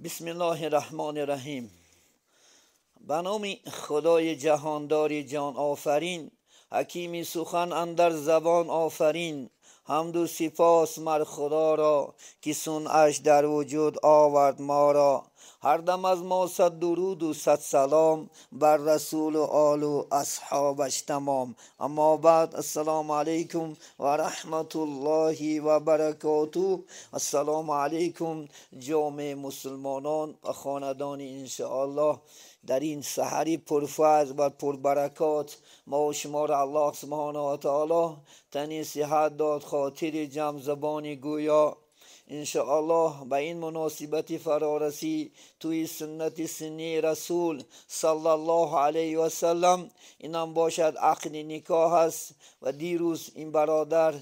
بسم الله الرحمن الرحیم. به نام خدای جهاندار جان آفرین، حکیمی سخن اندر زبان آفرین. حمد و سپاس مر خدا را که صنعش در وجود آورد ما را. هر دم از ما صد درود و صد سلام بر رسول و آل و اصحابش تمام. اما بعد، السلام علیکم و رحمت الله و برکاته. السلام علیکم جامع مسلمانان و خاندان انشاءالله. در این سحری پرفضل و پربرکات ما و شما را الله سبحانه و تعالی تنی صحت داد، خاطر جمع زبانی گویا انشاءالله. به این مناسبت فرارسی توی سنت سنی رسول صلی الله علیه و سلم اینم باشد عقد نکاح است و دیروز این برادر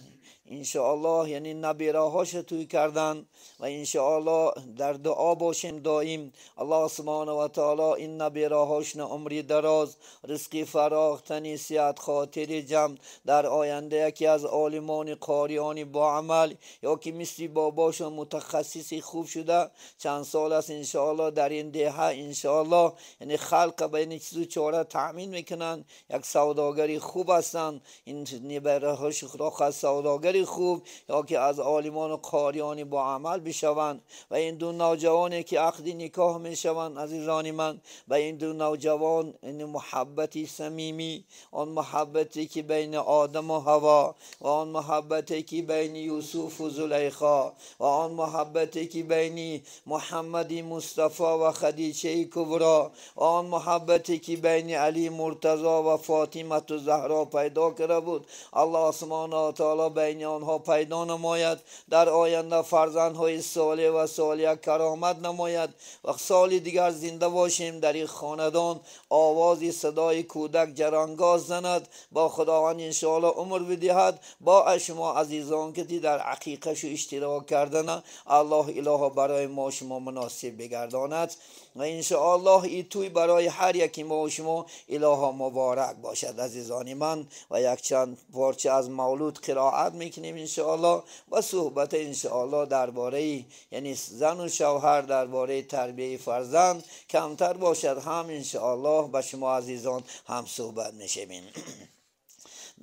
انشاءالله یعنی نبیرهاش توی کردن و انشاءالله در دعا باشیم دائم. الله سبحانه و تعالی این نبیرهاشون عمری دراز، رزق فراخ، تنی صحت، خاطر جمع در آینده یکی از عالمان قاریان با عمل یا که مثل باباشون متخصصی خوب شده چند سال است انشاءالله در این دهه انشاءالله یعنی خلق به این چیزو چاره تأمین میکنن. یک سوداگری خوب هستن این نبیرهاش را، سوداگری خوب یا که از عالمان و قاریان با عمل بشوند. و این دو نوجوانی که عقد نکاح میشوند عزیزان من، به این دو نوجوان این محبتی صمیمی، آن محبتی که بین آدم و حوا و آن محبتی که بین یوسف و زلیخا و آن محبتی که بین محمد مصطفی و خدیجه کبرا و آن محبتی که بین علی مرتضی و فاطمه زهرا پیدا کرده بود، الله سبحانه و تعالی بین آنها پیدا نماید. در آینده فرزندهای صالح و صالحه کرامت نماید و سال دیگر زنده باشیم در این خاندان آوازی صدای کودک جرانگاز زند. با خداوند انشاءالله عمر بدهد. با شما عزیزان که در عقیقش اشتراک کردن، الله اله برای ما شما مناسب بگرداند و انشاءالله این توی برای هر یکی ما و شما اله مبارک باشد عزیزان من. و یک چند پارچه از مولود قرائت میکنیم انشاءالله و صحبت انشاءالله درباره یعنی زن و شوهر درباره تربیه فرزند کمتر باشد، هم انشاءالله به شما عزیزان هم صحبت میشیم.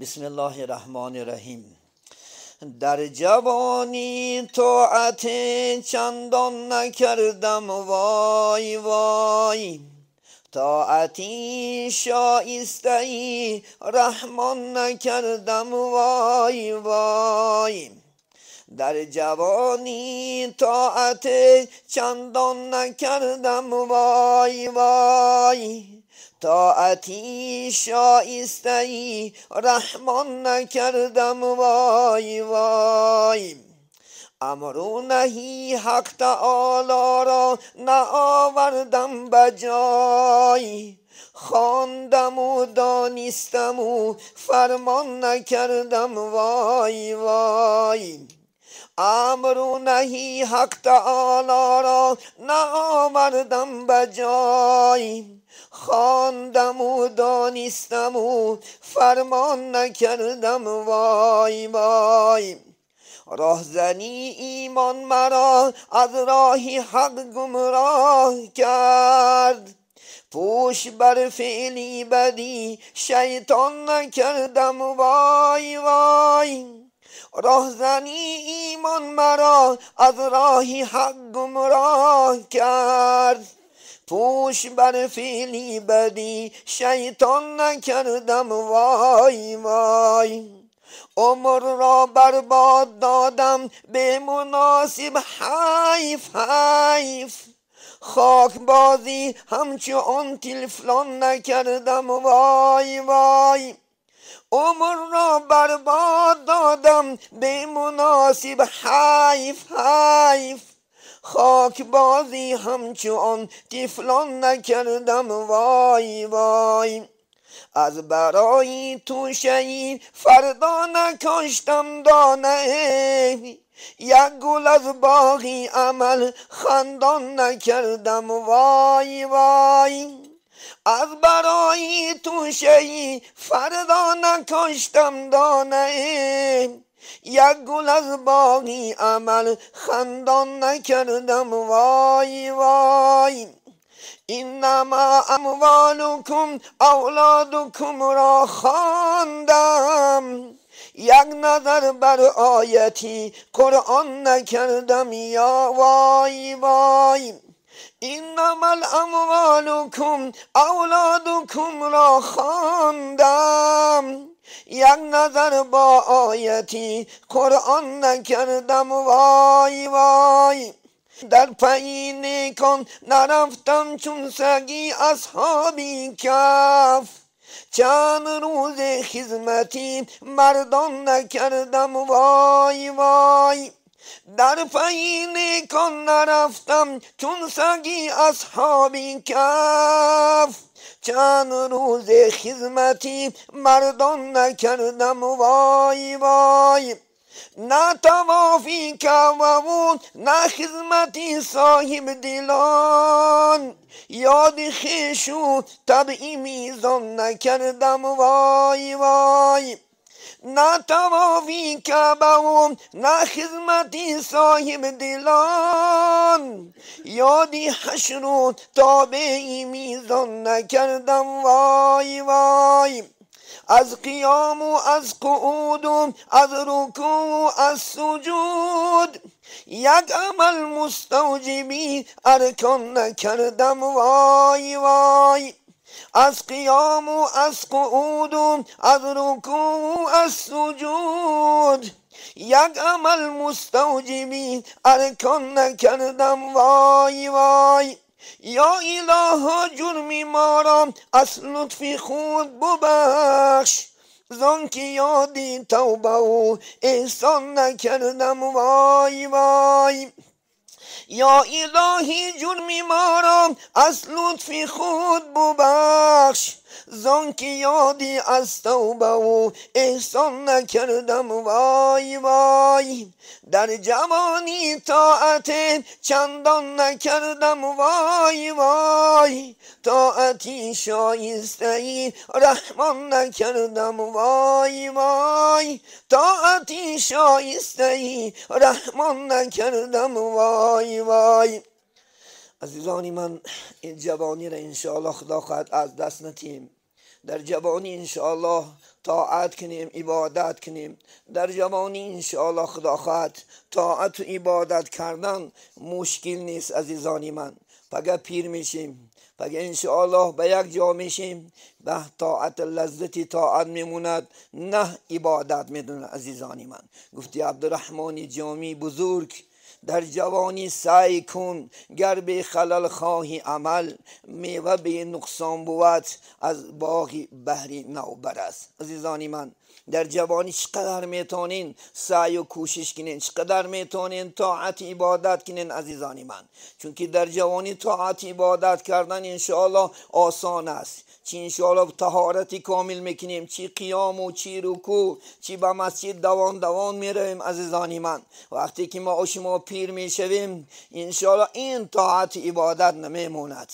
بسم الله الرحمن الرحیم. در جوانی طاعت چندان نکردم وای وای، طاعتی شایسته رحمان نکردم وای وای. در جوانی طاعت چندان نکردم وای وای، طاعتی شایسته رحمان نکردم وای وای. امر و نهی حق تعالی را نآوردم بجای، خواندم و دانستم و فرمان نکردم وای وای. امر و نهی حق تعالی را نآوردم بجای، خواندم و دانستم و فرمان نکردم وای وای. راهزنی ایمان مرا از راه حق گمراه کرد، پوش بر فعلی بدی شیطان نکردم وای وای. راهزنی ایمان مرا از راه حق گمراه کرد، پوش بر فعلی بدی شیطان نکردم وای وای. عمر را برباد دادم به مناسب حیف حیف، خاک بازی همچو آن طفلان نکردم وای وای. عمر را برباد دادم به مناسب حیف حیف، خاک بازی همچو آن طفلان نکردم وای وای. از برای تو شهید فردا نکاشتم دانه، یک گل از باغی عمل خندان نکردم وای وای. از برای تو شهید فردا نکاشتم دانه، یک گل از باغی عمل خندان نکردم وای وای. اینما اموالکم اولادکم را خواندم، یک نظر بر آیتی قرآن نکردم یا وای وای. اینما الاموالکم اولادکم را خواندم، یک نظر با آیتی قرآن نکردم وای وای. در پی نیکان نرفتم چون سگی اصحابی کف، چند روز خدمتی مردان نکردم وای وای. در پی نیکان نرفتم چون سگی اصحابی کف، چند روز خدمتی مردان نکردم وای وای. نه توافی که بود نه خدمتی صاحب دلان، یاد خویش و طبعی میزان نکردم وای وای. نه توافی که بود نه خدمتی صاحب دلان، یادی حشر و تابعی میزان نکردم وای وای. از قیام و از قعود و از رکوع و از سجود، یک عمل مستوجبی ارکان نکردم وای وای. از قیام و از قعود و از رکوع و از سجود، یک عمل مستوجبی ارکان نکردم وای وای. یا اله جرمی ما را از لطف خود ببخش، زانکه یادی توبه و احسان نکردم وای وای. یا الهی جرمی ما را از لطف خود ببخش، زانکه یادی از توبه و احسان نکردم وای وای. در جوانی طاعت چندان نکردم وای وای، طاعتی شایسته رحمان نکردم وای وای، طاعتی شایسته رحمان نکردم وای وای. عزیزانی من، این جوانی را انشاءالله خدا خواهد از دست ندیم. در جوانی انشاءالله طاعت کنیم، عبادت کنیم. در جوانی انشاءالله خدا خواهد طاعت و عبادت کردن مشکل نیست عزیزانی من. پگه پیر میشیم، پگه انشاءالله به یک جا میشیم، به طاعت لذتی طاعت میموند، نه عبادت میدونه عزیزانی من. گفتی عبدالرحمن جامی بزرگ، در جوانی سعی کن گر به خلل خواهی عمل، میوه به نقصان بود از باغ بحری نوبر است. عزیزانی من، در جوانی چقدر میتونین سعی و کوشش کنین، چقدر میتونین طاعت عبادت کنین عزیزانی من. چون که در جوانی طاعت عبادت کردن انشاءالله آسان است. چی انشاءالله طهارتی کامل میکنیم، چی قیام و چی رکوع، چی به مسجد دوان میرویم عزیزانی من. وقتی که ما و شما پیر میشویم انشاءالله این طاعت عبادت نمیموند.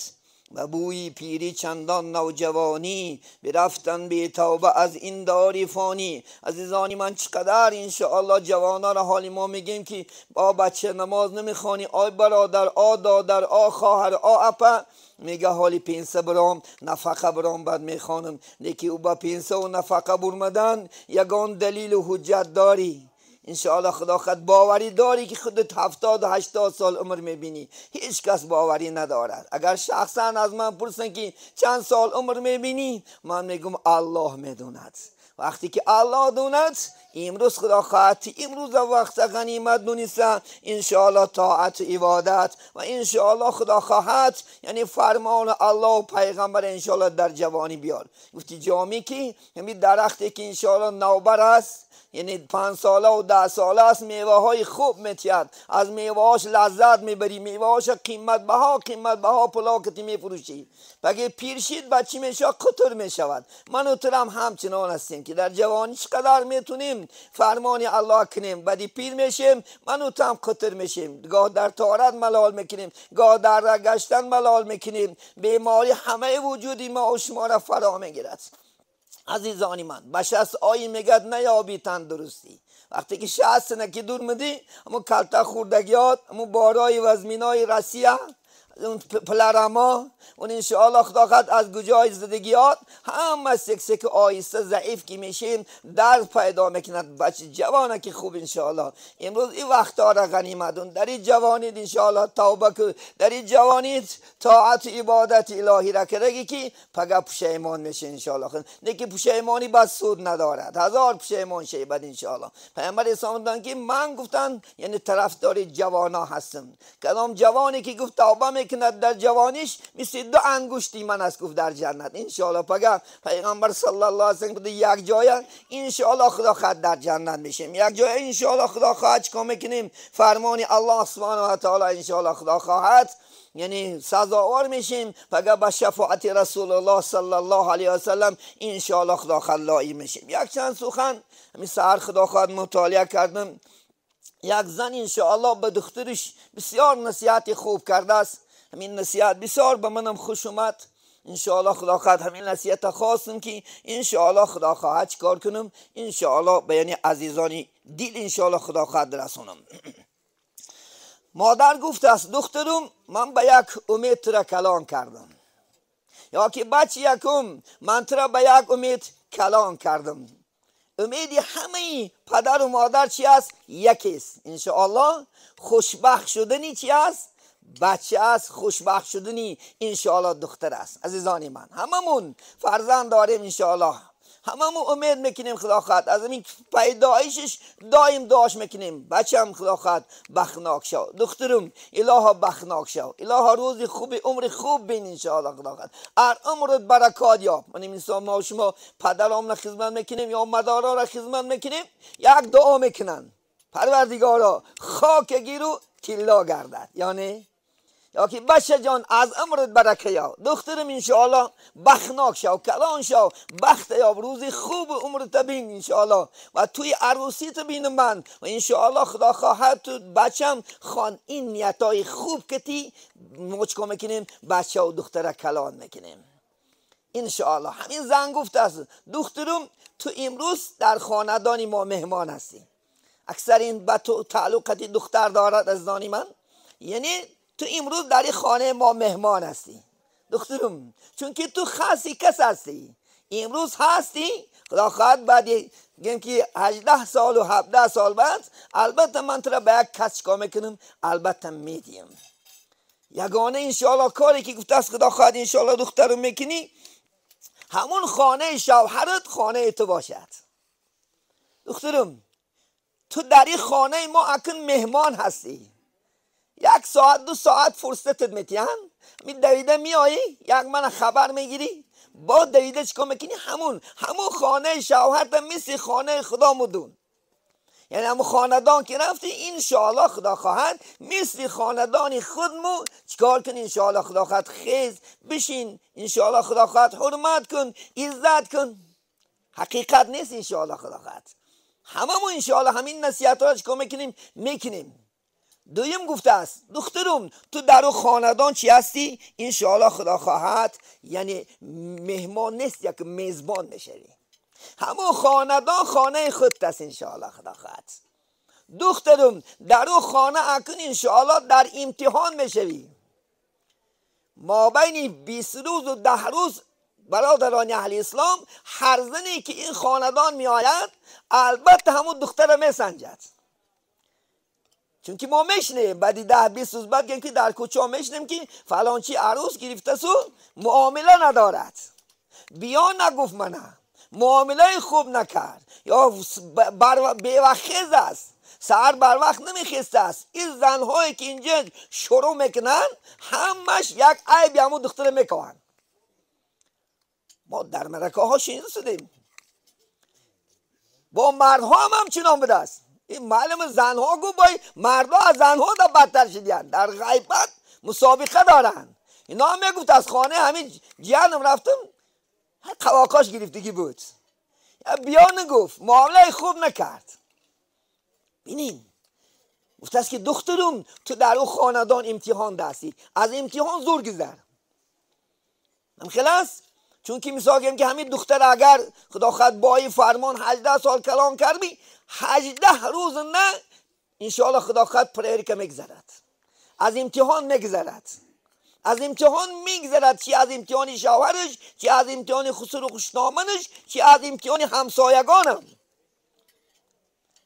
و بوی پیری چندان نوجوانی، برفتن بی توبه از این دار فانی. عزیزانی من، چقدر انشاءالله جوانا را حالی ما میگیم که با بچه نماز نمیخوانی، آی برادر، آ دادر، آ خواهر، آ اپا، میگه حالی پینسه برام نفقه برام بد میخوانم. لیکن او با پینسه و نفقه برمدن یگان دلیل و حجت داری. انشاءالله خدا خود باوری داری که خودت 70 و 80 سال عمر میبینی؟ هیچ کس باوری ندارد. اگر شخصا از من پرسن که چند سال عمر میبینی، من میگم الله میدوند. وقتی که الله دوند، امروز خدا خواهد امروز وقت غنیمت دونیسه انشاءالله طاعت و عبادت، و انشاءالله خدا خواهد یعنی فرمان الله و پیغمبر انشاءالله در جوانی بیار. گفتی جامی که همین درختی که انشاءالله نوبر است، یعنی 5 ساله و 10 ساله است، میوه های خوب میتید، از میوه هاش لذت میبری، میوه هاش قیمت بها پلاکتی میفروشی. بگه پیر شید بچی میشه قطر میشود. من و تو هم همچنان هستیم که در جوانی چقدر میتونیم فرمان الله کنیم، بعدی پیر میشیم من و تو هم قطر میشیم. گاه در طهارت ملال میکنیم، گاه در رگشتن ملال میکنیم، بیماری همه وجودی ما و شما را فرا میگیرد. عزیزانی من به 60 آیی میگد نیابی تندرستی. وقتی که 60 سنه که دور میدی اما کلته خوردگیات، اما بارای وزمینای رسیه، اون پلرما، اون انشاءالله خدا خد از گجای زدگیات همه سک آیسته ضعیف که میشیم درد پیدا میکند. بچه جوانه که خوب انشاءالله امروز این وقت را غنیمتون در این جوانیت انشاءالله توبه که در این جوانیت طاعت عبادت الهی را کرگی که پگه پشیمان میشه انشاءالله. نه که پشیمانی بس سود ندارد، 1000 پشیمان شه بعد انشاءالله. پیامبر اسلام دادن که من گفتن یعنی طرفدار جوانا هستم. کدام جوانی که گفت توبه میکند در جوانیش مثل 2 انگشتی من است گفت در جنت انشاءالله. پگه پیغمبر صلی الله علیه و سلم یک جای انشاءالله خدا خواهد در جنت میشیم، یک جای انشاءالله خدا خواهد چیکار میکنیم فرمان الله سبحانه و تعالی انشاءالله خدا خواهد یعنی سزاوار میشیم. پگه به شفاعت رسول الله صلی الله علیه و سلم انشاءالله خدا خلایی میشیم. یک چند سخن همین سحر خدا خواهد مطالعه کردم. یک زن انشاءالله به دخترش بسیار نصیحت خوب کرده است. همین نصیحت بسیار به منم خوش اومد. انشاءالله خدا خواهد همین نصیحت خواستم که انشاءالله خدا خواهد چیکار کنم انشاءالله به یعنی عزیزانی دل انشاءالله خدا خواهد رسونم. مادر گفته است دخترم من به یک امید ترا کلام کردم، یا که بچه یکم من ترا به یک امید کلام کردم. امیدی همه پدر و مادر چی است؟ یکی است انشاءالله. خوشبخت شدنی چی است؟ بچه است. خوشبخت شدنی انشاءالله دختر است. عزیزانی من هممون فرزند داریم انشاءالله، هممون امید میکنیم خدا خواهد از این پیدایشش دایم داشت میکنیم بچم خدا خواهد بخناک شو، دخترم الها بخناک شو، الها روز خوب عمر خوب بین انشاءالله خدا خواهد ار عمرت برکات یاب. من انسان ما و شما پدرام را خدمت میکنیم یا مدارا را خدمت میکنیم، یک دعا میکنن پروردگارا خاک گیرو تیلا گردد، یعنی یا که بچه جان از عمرت برکه یا، دخترم انشاءالله بخناک شو، کلان شو، بخت یا روزی خوب عمرت بین انشاءالله و توی عروسیت بینم من و انشاءالله خدا خواهد تو بچم خان این نیتای خوب کتی مچکو میکنیم بچه و دختره کلان میکنیم انشاءالله. همین زن گفته است دخترم تو امروز در خاندان ما مهمان هستی. اکثر این به تو تعلقتی دختر دارد از دانی من، یعنی تو امروز در خانه ما مهمان هستی دخترم، چون که تو خاصی کس هستی امروز هستی. خدا خواهد بعد گیم که 18 سال و 17 سال بعد البته من تو را به یک کس چکا میکنم البته میدیم. یگانه انشاءالله کاری که گفته است خدا خواهد انشاءالله دخترم میکنی همون خانه شوهرت خانه تو باشد. دخترم تو در این خانه ما اکن مهمان هستی، 1 ساعت 2 ساعت فرصتت میتین می دویده میایی یک من خبر میگیری با دویده چیکار میکنی همون خانه شوهرت مثل خانه خدا مدون، یعنی همون خاندان که رفتی انشاءالله خدا خواهد مثل خاندان خودمو چیکار کن انشاءالله خدا خواهد خیز بشین انشاءالله خدا خواهد حرمت کن عزت کن. حقیقت نیست انشاءالله خدا خواهد هممون انشاءالله همین نصیحت ها چیکار میکنیم. دویم گفته است دخترم تو در خاندان چی هستی انشاءالله خدا خواهد یعنی مهمان نیست یک میزبان میشوی. همون خاندان خانه خودت است انشاءالله خدا خواهد. دخترم در او خانه اکن انشاءالله در امتحان میشوی. ما بین 20 روز و 10 روز برادران اهل اسلام هر زنی که این خاندان می آید البته همون دختر میسنجد، چون که ما میشنیم بعدی 10-20 روز بعد که در کوچه ها میشنیم که فلان چی عروس گرفته سو معامله ندارد، بیا نگفت منه معامله خوب نکرد یا بیوخیز است سهر بر وقت نمیخیسته است. این زنهایی که اینجا شروع میکنن همش یک عیب همون دختر میکنن. ما در مرکه ها شنیده شدیم با مردها هم چنان بوده است. این معلم زنها گو بای مردها از زنها دا بدتر شدیان، در غیبت مسابقه دارن. اینا هم میگفت از خانه همین جیانم رفتم قواقاش گرفتگی بود بیا نگفت معامله خوب نکرد. بینین گفت است که دخترم تو در اون خاندان امتحان دستی از امتحان زور گذر من خلاص چون که مثال گیم که همین دختر اگر خدا خد بایی فرمان 18 سال کلام کردی 18 روز نه انشاءالله خدا خد پریرکه میگذرد، از امتحان میگذرد، از امتحان میگذرد، چی از امتحان شوهرش، چی از امتحان خسر و خوشنامنش، چی از امتحان همسایگانم.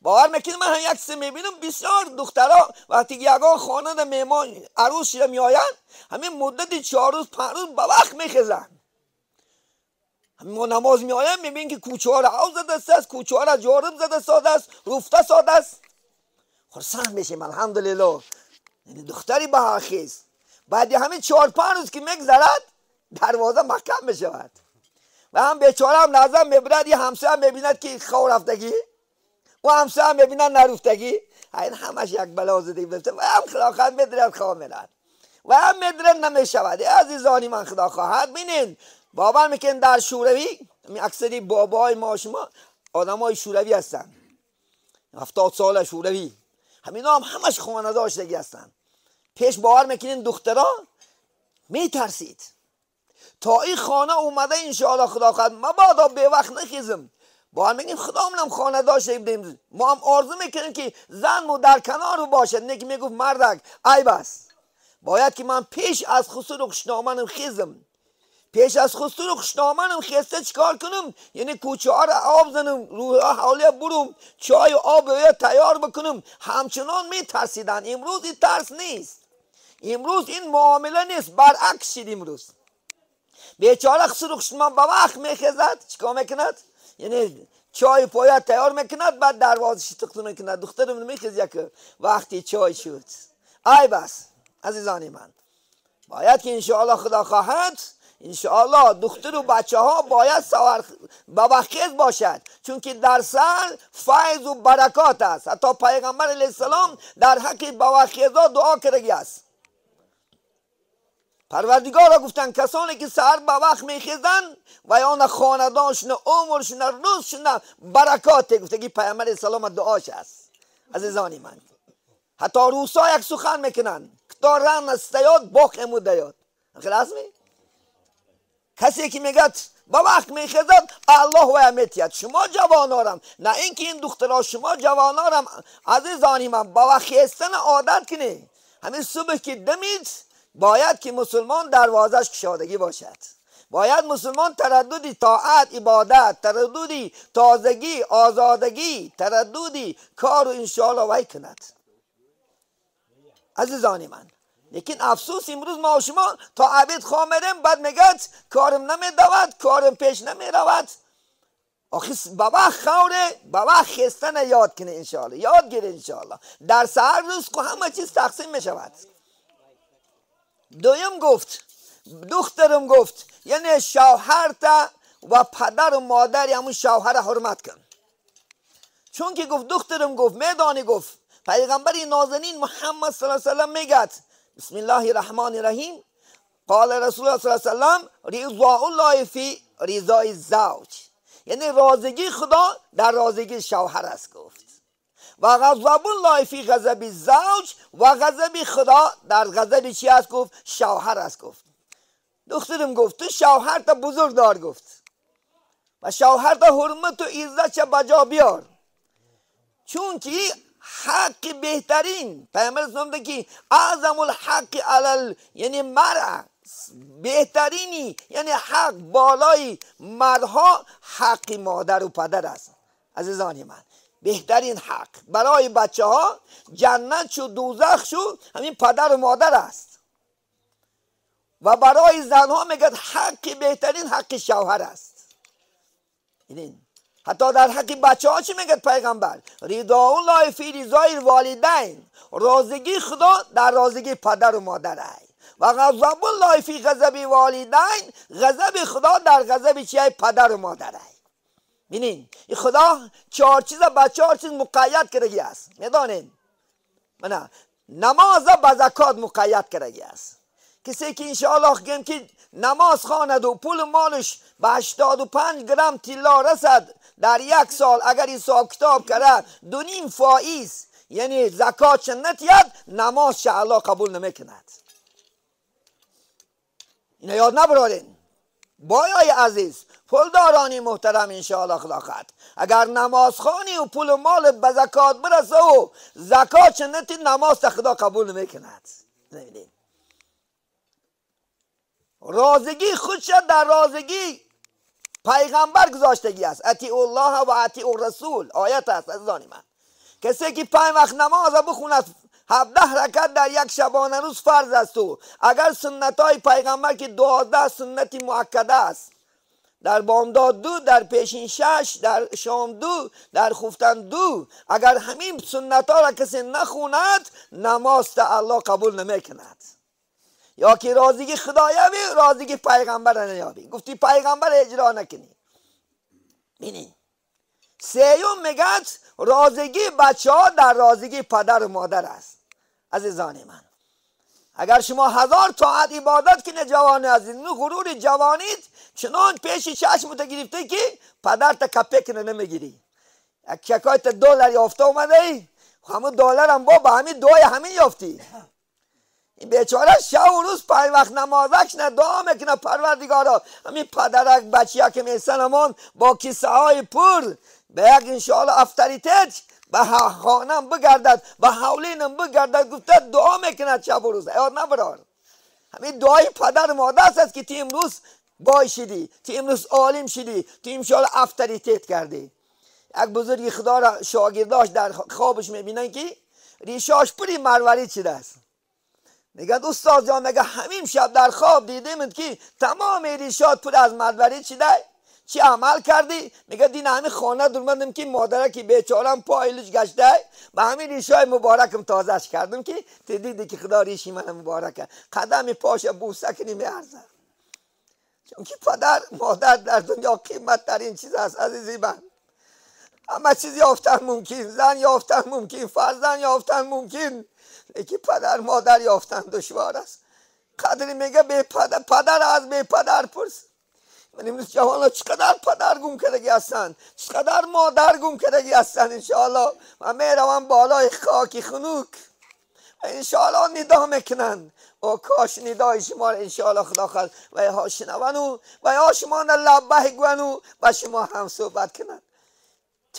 باور میکنید من هم یک سه میبینم بسیار دخترها وقتی یگان خانه میمان عروس شده میآیند همین مدت 4 روز 5 روز به وقت میخزن. ما نماز میآیم میبینیم که کوچه ها را آب زده است، کوچه ها را جارب زده ساده است، روفته ساده است. خرسند میشیم الحمدلله. یعنی دختری بهاخیز بعد همین 4 5 روز که میگذرد دروازه محکم میشود و هم بیچاره هم نظر میبرد. یه همسایه هم میبیند که خور رفتگی و همسایه هم میبیند نرفتگی، این همش یک بلا زده بفته و هم خدا خواهد میدرد کاملا و هم میدرد نمیشود. عزیزانی من خدا خواهد بینید باور میکنید در شوروی اکثری بابای ما شما آدم های شوروی هستن 70 سال شوروی همینا هم همش خانه داشتگی هستن. پیش باور میکنین دخترها میترسید تا این خانه اومده انشاءالله خدا خواهد مبادا به وقت نخیزم. باور میکنیم خدا منم خانه داشته بدیم. ما هم آرزو میکنیم که زن مو در کنار رو باشد. نه که میگفت مردک ای بس باید که من پیش از خسر و خوشنامنم خیزم، پیش از خسر و خوشنامنم خیسته چیکار کنم؟ یعنی کوچه ها را آب زنم، روح حوله برم، چای و آب تیار بکنم. همچنان میترسیدن. امروز این ترس نیست، امروز این معامله نیست، برعکس شد. امروز بیچاره خسر و خوشنامن به وقت میخیزد چیکار میکند؟ یعنی چای پایت تیار میکند بعد دروازه تخته میکند. دخترم میخیزه که وقتی چای شد ای بس. عزیزان من باید که انشاءالله خدا خواهد انشاءالله دختر و بچه ها باید باباخیز باشد، چون که در سر فیض و برکات است. حتی پیغمبر علیه السلام در حق باباخیزا دعا کرده است. پروردگار را گفتن کسانی که سحر به وقت میخیزن و یا نه خاندانشون نه عمرشون نه روزشون نه برکات گفته که پیغمبر علیه السلام دعاش است. عزیزانی من حتی روسا یک سخن میکنن کتا رن استیاد باق امود دیاد. خلاص می کسی که میگه با وقت میخیزد الله و امیتیت شما جوانارم، نه اینکه این دخترها شما جوانارم عزیزانی من با وقت خیستن عادت کنی. همین صبح که دمید باید که مسلمان دروازش کشادگی باشد. باید مسلمان ترددی طاعت عبادت، ترددی تازگی آزادگی، ترددی کار و انشاءالله وی کند. عزیزانی من لیکن افسوس امروز ما و شما تا عبید خامریم بعد میگد کارم نمیدود، کارم پیش نمیرود. آخه بابا خوره بابا خستن یاد کنه انشاءالله، یاد گیره انشاءالله. در سحر رزق همه چیز تقسیم میشود. دویم گفت دخترم گفت یعنی شوهر تا و پدر و مادر همون شوهر حرمت کن. چون که گفت دخترم گفت میدانی گفت پیغمبر نازنین محمد صلی الله علیه و سلم میگد بسم الله الرحمن الرحیم قال رسول الله صلی الله علیه و سلم رضا الله فی رضای الزوج، یعنی رازگی خدا در رازگی شوهر است. گفت و غضب الله فی غضب الزوج و غضب خدا در غضب چی است؟ گفت شوهر است. گفت دخترم گفت تو شوهر تا بزرگ دار گفت و شوهر تا حرمت و عزت چه بجا بیار، چون که حق بهترین پیامبر اسلام که اعظم الحق علل یعنی مرء بهترینی یعنی حق بالای مردها حق مادر و پدر است. عزیزانی من بهترین حق برای بچه ها جنت شو دوزخ شو همین پدر و مادر است و برای زنها میگه حق بهترین حق شوهر است. این حتی در حق بچه ها چی میگه پیغمبر؟ رضا الله فی رضای الوالدین، رازگی خدا در رازگی پدر و مادر است. و غضب الله فی غضب والدین، غضب خدا در غضب چیه؟ پدر و مادر است. ببینین این خدا 4 چیز با 4 چیز مقید کرده است. میدانین نه نماز با زکات مقید کرده است. کسی که انشاءالله گیم که نماز خواند و پول مالش به 85 گرم طلا رسد در 1 سال اگر حساب کتاب کرد 2.5 فائز یعنی زکات نتید نماز الله قبول نمیکند. اینا یاد نبرارین. بایای عزیز، پولدارانی محترم انشاءالله خدا خد، اگر نماز خوانی و پول و مال به زکات برسه و زکات چنتی نماز تا خدا قبول نمیکند. رازگی خودش در رازگی پیغمبر گذاشتگی است. اطیع الله و اطیع الرسول آیت است عزیزان من. کسی که 5 وقت نماز بخوند 17 رکعت در یک شبانه روز فرض است و اگر سنت های پیغمبر که 12 سنت مؤکده است، در بامداد 2، در پیشین 6، در شام 2، در خفتن 2، اگر همین سنت ها را کسی نخوند نماز تا الله قبول نمیکند. یا که رازگی خدا یابی، رازگی پیغمبر نیابی. گفتی پیغمبر اجرا نکنی. بینی سیوم میگد رازگی بچه ها در رازگی پدر و مادر است. عزیزان من، اگر شما 1000 طاعت عبادت کنه جوان عزیز، نو غرور جوانید چنان پیش چشمت گرفته که پدر تا کپه کنه نمیگیری. یک چکای تا $2 یافته اومده ای، همون دلار هم با همین دوی همین یافتی. این بیچاره شب و روز 5 وقت نمازش نه دعا میکنه پروردگارا همین پدرک بچه ها که میسن همون با کیسه های پر به یک انشاءالله افتریتج به خانم بگردد به حولینم بگردد، گفته دعا میکند شب و روز. یاد نبرار همین دعای پدر مادر است که تی امروز بای شدی، تی امروز عالم شدی، تی انشاءالله افتریتت کردی. یک بزرگی خدا را شاگرداش در خوابش میبینن که ریشاش پری مروری شده است. میگه استاد جان، میگه همین شب در خواب دیدیم که تمام ریشات پر از مروری شده، چی عمل کردی؟ میگه دین همین خانه درمندم که مادره که بیچارم پایلش گشته به همین ریشای مبارکم تازهش کردم که تی دیدی که خدا ریشی من مبارکه، قدم پاش بوسه کنی میارزه. چون که پدر مادر در دنیا قیمت ترین چیز است عزیزی من. همه چیز یافتن ممکن، زن یافتن ممکن، فرزند یافتن ممکن، لیکن پدر مادر یافتن دشوار است. قدری میگه به پدر از به پدر پرس. من امروز جوانا چقدر پدر گم کردگی هستن، چقدر مادر گم کردگی هستن. انشاءالله من میروم بالای خاکی خنوک، انشاءالله ندا میکنن و کاش ندای شما را انشاءالله خدا خواهد و ها شنون و ها شما را لبه گونو و شما هم صحبت کنن.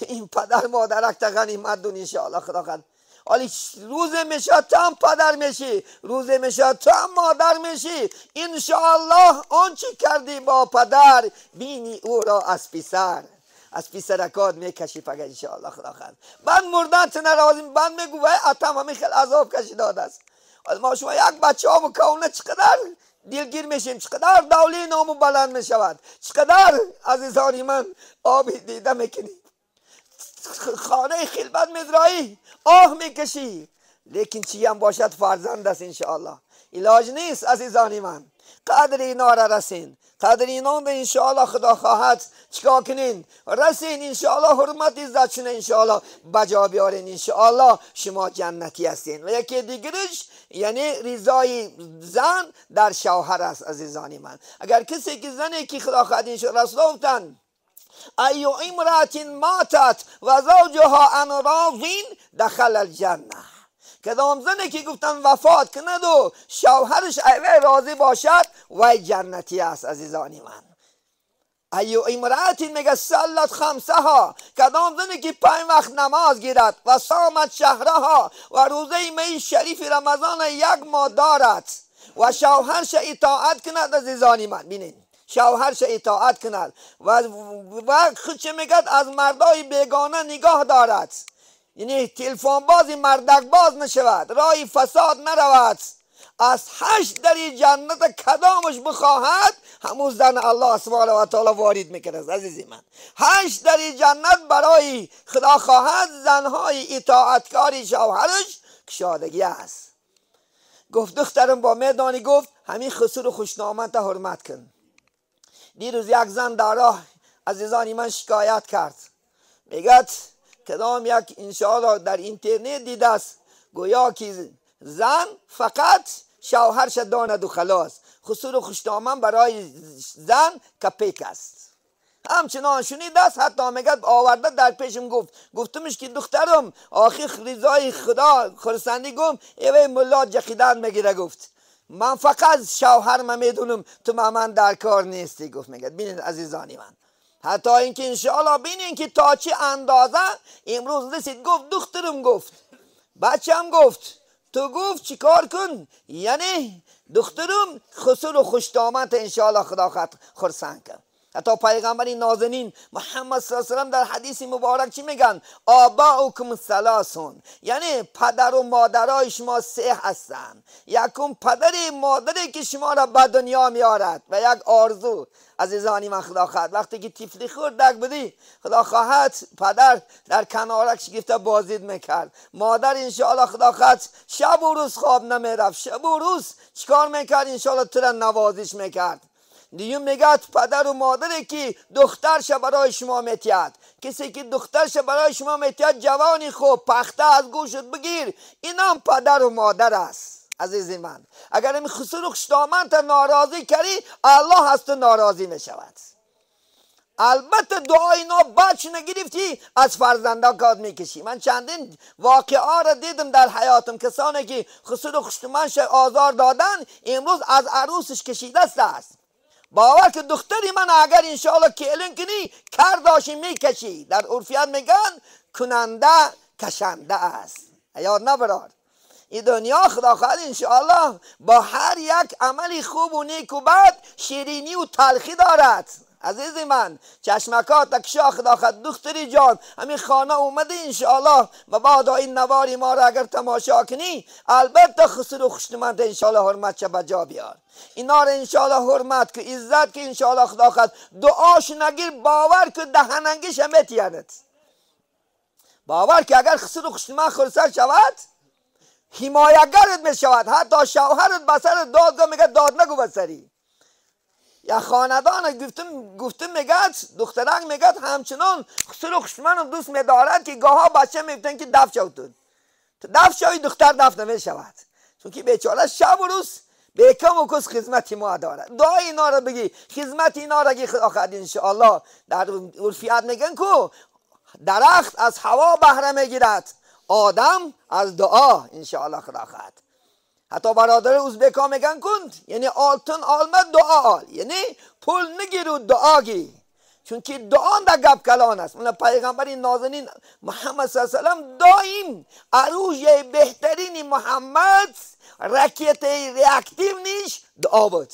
این پدر مادرک تا غنیمت دون انشاءالله خدا خواهد. حالی روز میشه تو هم پدر میشی، روز میشه تو هم مادر میشی. انشاءالله آنچه کردی با پدر بینی او را از پسر، از پسرکات میکشی فقط انشاءالله خدا خواهد. بعد مردن تو نرازی بعد میگو وای اتم همین خیلی عذاب کشیداد است. حالی ما شما یک بچه ها بکونه چقدر دلگیر میشیم، چقدر دولی نامو بلند میشود، چقدر عزیزانی من آبی دیده میکنی، خانه خلبت میدرایی، آه میکشی. لیکن چی هم باشد فرزند است انشاءالله، علاج نیست عزیزانی من. قدر اینا را رسین، قدر اینا به انشاءالله خدا خواهد چکا کنین رسین، انشاءالله حرمت عزت شنه انشاءالله بجا بیارین، انشاءالله شما جنتی هستین. و یکی دیگرش یعنی رضای زن در شوهر است عزیزانی من. اگر کسی که زنی که خدا خواهد انشاءالله رسول گفتن ایو امرأت ماتت و زوجها عن راضین دخل الجنه، کدام زنی که گفتن وفات کند و شوهرش ایوه راضی باشد وی جنتی است عزیزانی من. ایو امرأت میگه صلت خمسها، کدام زنی که 5 وقت نماز گیرد و صامت شهرها و روزه می شریف رمضان 1 ماه دارد و شوهرش اطاعت کند عزیزانی من. بینید شوهرش اطاعت کند و خود چه میگد از مردای بیگانه نگاه دارد، یعنی تلفن بازی مردک باز نشود، رای فساد نرود، از 8 در جنت کدامش بخواهد همون زن الله سبحانه و تعالی وارد میکنه عزیزی من. 8 در جنت برای خدا خواهد زنهای اطاعتکاری شوهرش کشادگی است. گفت دخترم با میدانی گفت همین خسور و خوشنامت حرمت کن. دیروز یک زن در راه عزیزانی من شکایت کرد، میگد کدام یک انشاءالله در اینترنت دیده است گویا که زن فقط شوهرش داند و خلاص، خسور و خوشنامت برای زن کپیک است. همچنان شنیده است، حتی میگد آورده در پیشم گفتمش که دخترم آخی رضای خدا خرسندی گم ایوه ملا جخیدن میگیره. گفت من فقط شوهرم میدونم، تو من در کار نیستی. گفت میگه ببینید عزیزانی من، حتی اینکه انشاءالله ببینین که تا چه اندازه امروز رسید. گفت دخترم، گفت بچم، گفت تو گفت چی کار کن، یعنی دخترم خسر و خوشدامت انشاءالله خدا خرسند کن. حتی پیغمبر نازنین محمد صلی الله علیه و سلم در حدیث مبارک چی میگن؟ آباؤکم ثلاثون، یعنی پدر و مادرای شما سه هستن. یکم پدر مادری که شما را به دنیا میارد و یک آرزو. عزیزانی من خدا خواهد وقتی که طفلی خردک بودی، خدا خواهد پدر در کنارک شگفته بازدید میکرد، مادر انشاءالله خدا خواهد شب و روز خواب نمیرفت، شب و روز چیکار میکرد؟ انشاءالله تو را نوازش میکرد. دیگه میگه پدر و مادری که دخترش برای شما میتید، کسی که دخترش برای شما میتید جوانی خوب پخته از گوشت بگیر، این هم پدر و مادر است. عزیزی من، اگر این خسر و خوشدامت ناراضی کردی، الله هست ناراضی میشود. البته دعای اینا بچ نگرفتی، از فرزندان میکشی. من چندین واقعا را دیدم در حیاتم، کسانی که خسر و خوشدامتش آزار دادن امروز از عروسش کشیده است. باور که دختری من اگر انشاءالله کلن کنی کرداشی میکشی. در عرفیت میگن کننده کشنده است. یاد نبرار، این دنیا خدا خواهد انشاءالله با هر یک عملی خوب و نیک و بد شیرینی و تلخی دارد. عزیزی من، چشمکات تکشا خدا خواهد دختری جان همین خانه اومده انشاءالله و بعد این نواری ما را اگر تماشا کنی، البته خسر و خوشنمت انشاءالله حرمت چه بجا بیار. اینا را انشاءالله حرمت که عزت که انشاءالله خدا خواهد دعاش نگیر، باور که دهننگیش هم بتیاند. باور که اگر خسر و خوشنمت خرسر شود حمایتگرت می شود. حتی شوهرت بسر دادگاه میگه داد نگو بسری. یا خاندان گفتم میگه دخترک میگه همچنان خسر و خوشنمت دوست میدارد که گاها بچه میفتن که دفع شود، تو دفع شوی دختر دفع نمی شود، چون که بیچاره شب و روز به کم و کس خدمتی ما دارد. دعای اینا را بگی، خدمت اینا را گی خدا خواهد انشاءالله. در عرفیت میگن که درخت از هوا بهره میگیرد، آدم از دعا انشاءالله خدا خواهد. حتی برادر ازبکا میگن کند، یعنی آلتون آلمد دعا آل، یعنی پول نگیرو دعا گی، چون که دعا در گپ کلان است. من پیغمبر نازنین محمد صلی الله علیه و سلم دائم عروج بهترین محمد رکیت ریاکتیو نیش دعا بود.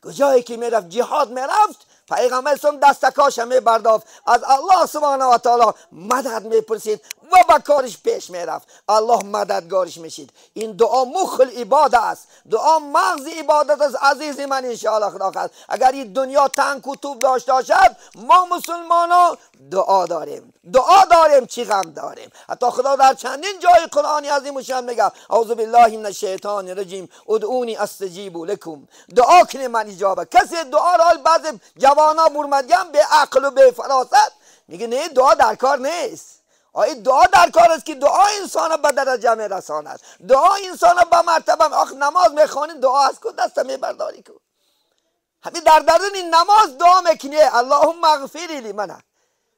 کجایی که میرفت جهاد میرفت، پیغمبر اسلام دستکاش می بردافت، از الله سبحانه و تعالی مدد میپرسید و با کارش پیش میرفت، الله مددگارش میشید. این دعا مخل عبادت است، دعا مغز عبادت است. عزیزی من انشاءالله خدا خواهد اگر این دنیا تنگ و توپ داشته باشد، ما مسلمانان دعا داریم، دعا داریم، چی غم داریم. حتی خدا در چندین جای قرآنی عظیم و شان میگه اعوذ بالله من الشیطان الرجیم ادعونی استجیب لکم، دعا کنید من اجابه. کسی دعا را بعض جوانا برمدیم به عقل و به فراست میگه نه دعا در کار نیست. آیا دعا در کار است که دعا انسان به درجه میرساند، دعا انسان به مرتبه. آخ نماز میخوانی دعا از کو دست میبرداری کو، همین در درون این نماز دعا میکنی اللهم اغفر لی، من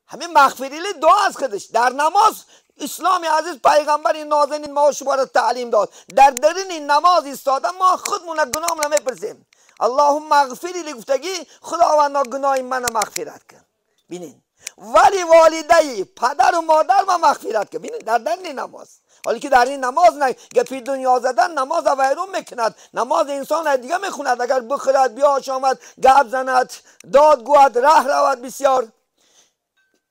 همین مغفری لی دعا از خودش در نماز. اسلام عزیز پیغمبر نازنین ما شما را تعلیم داد، در درون این نماز ایستاده ما خودمون گناهم را میپرسیم، اللهم اغفر لی، گفتگی خداوند گناه من مغفرت کن. ببینین ولی والدی پدر و مادر ما مغفرت کن. ببینین در درون نماز، حالی که در این نماز نه گپی دنیا زدن، نماز ویرون میکند، نماز انسان دیگه میخوند، اگر بخورد بیاش آمد گپ زند داد گوید ره رود بسیار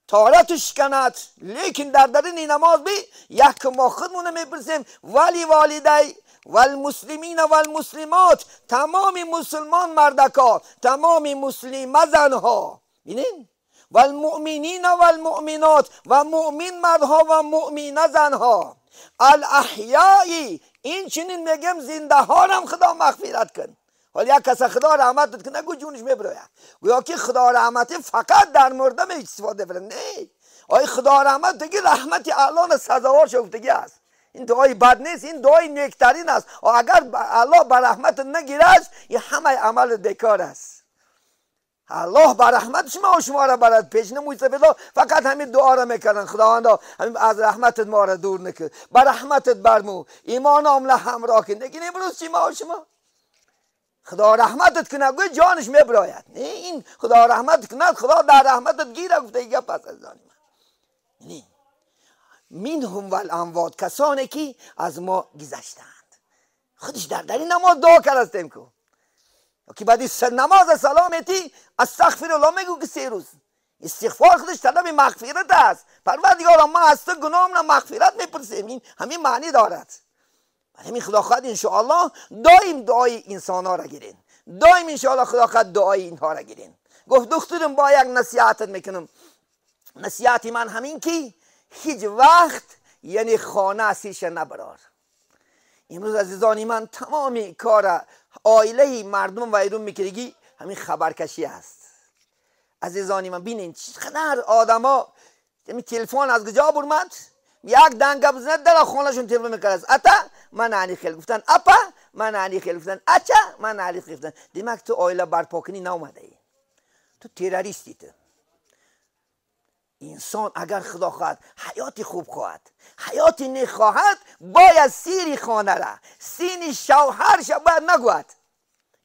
تارتش کند. لیکن در درون نماز بی یک ما خودمون میپرسیم ولی والدی والمسلمین والمسلمات، تمام مسلمان مردکا، تمام مسلم زنها، ببینین والمؤمنین والمؤمنات، و مؤمن مردها و مؤمن زنها، الاحیایی، این چنین میگم زنده ها هم خدا مغفرت کن. حالا یک کس خدا رحمت کنه نگو جونش میبره، گویا که خدا رحمت فقط در مرده می استفاده بره. نه، آیا خدا رحمت دیگه رحمت الان سزاوار شفتگی است. این دعای بد نیست، این دعای نیکترین است. اگر الله بر رحمت نگیرد این همه عمل بیکار است. الله بر رحمتش ما و شما را برد پیش نموی سفیدا فقط همین دعا را میکنن خداوندا همین از رحمتت ما را دور نکن، بر رحمتت برمو ایمان عامله همراه کن. لیکن امروز چی ما و شما خدا رحمتت کنه گوی جانش میبراید. نه این خدا رحمت کنه خدا در رحمتت گیره گفته ایگه پس از آنی من نه منهم والاموات کسانی که از ما گذشتند. خودش در این نماز دعا کردیم کو که بعدی نماز سلامتی استغفر الله میگو که 3 روز استغفار خودش طلب مغفرت است. پروردگارا ما از تو گناهمون مغفرت میپرسیم. این همین معنی دارد. همین خدا خواهد انشاءالله دائم دعای انسان ها را گیرین، دائم انشاءالله خدا خواهد دعای اینها را گیرین. گفت دخترم با یک نصیحتت میکنم. نصیحت من همین که هیچ وقت یعنی خانه اسیرش نبرار. امروز عزیزانی من تمامی کار عائله مردم و ایرون میکردگی همین خبرکشی است. عزیزانی من بینین چقدر آدما یعنی تلفن از کجا برمد یک دنگ بزنه در خونهشون تلفن میکرد. اتا من علی خیل گفتن، اپا من علی خیل گفتن، اچا من علی خیل گفتن. دیمک تو عائله برپا کنی ناومده ای، تو تروریستی. تو انسان اگر خدا خواهد حیاتی خوب خواهد حیاتی نیک خواهد باید سیری خانه را سینی شوهرش باید نگوید.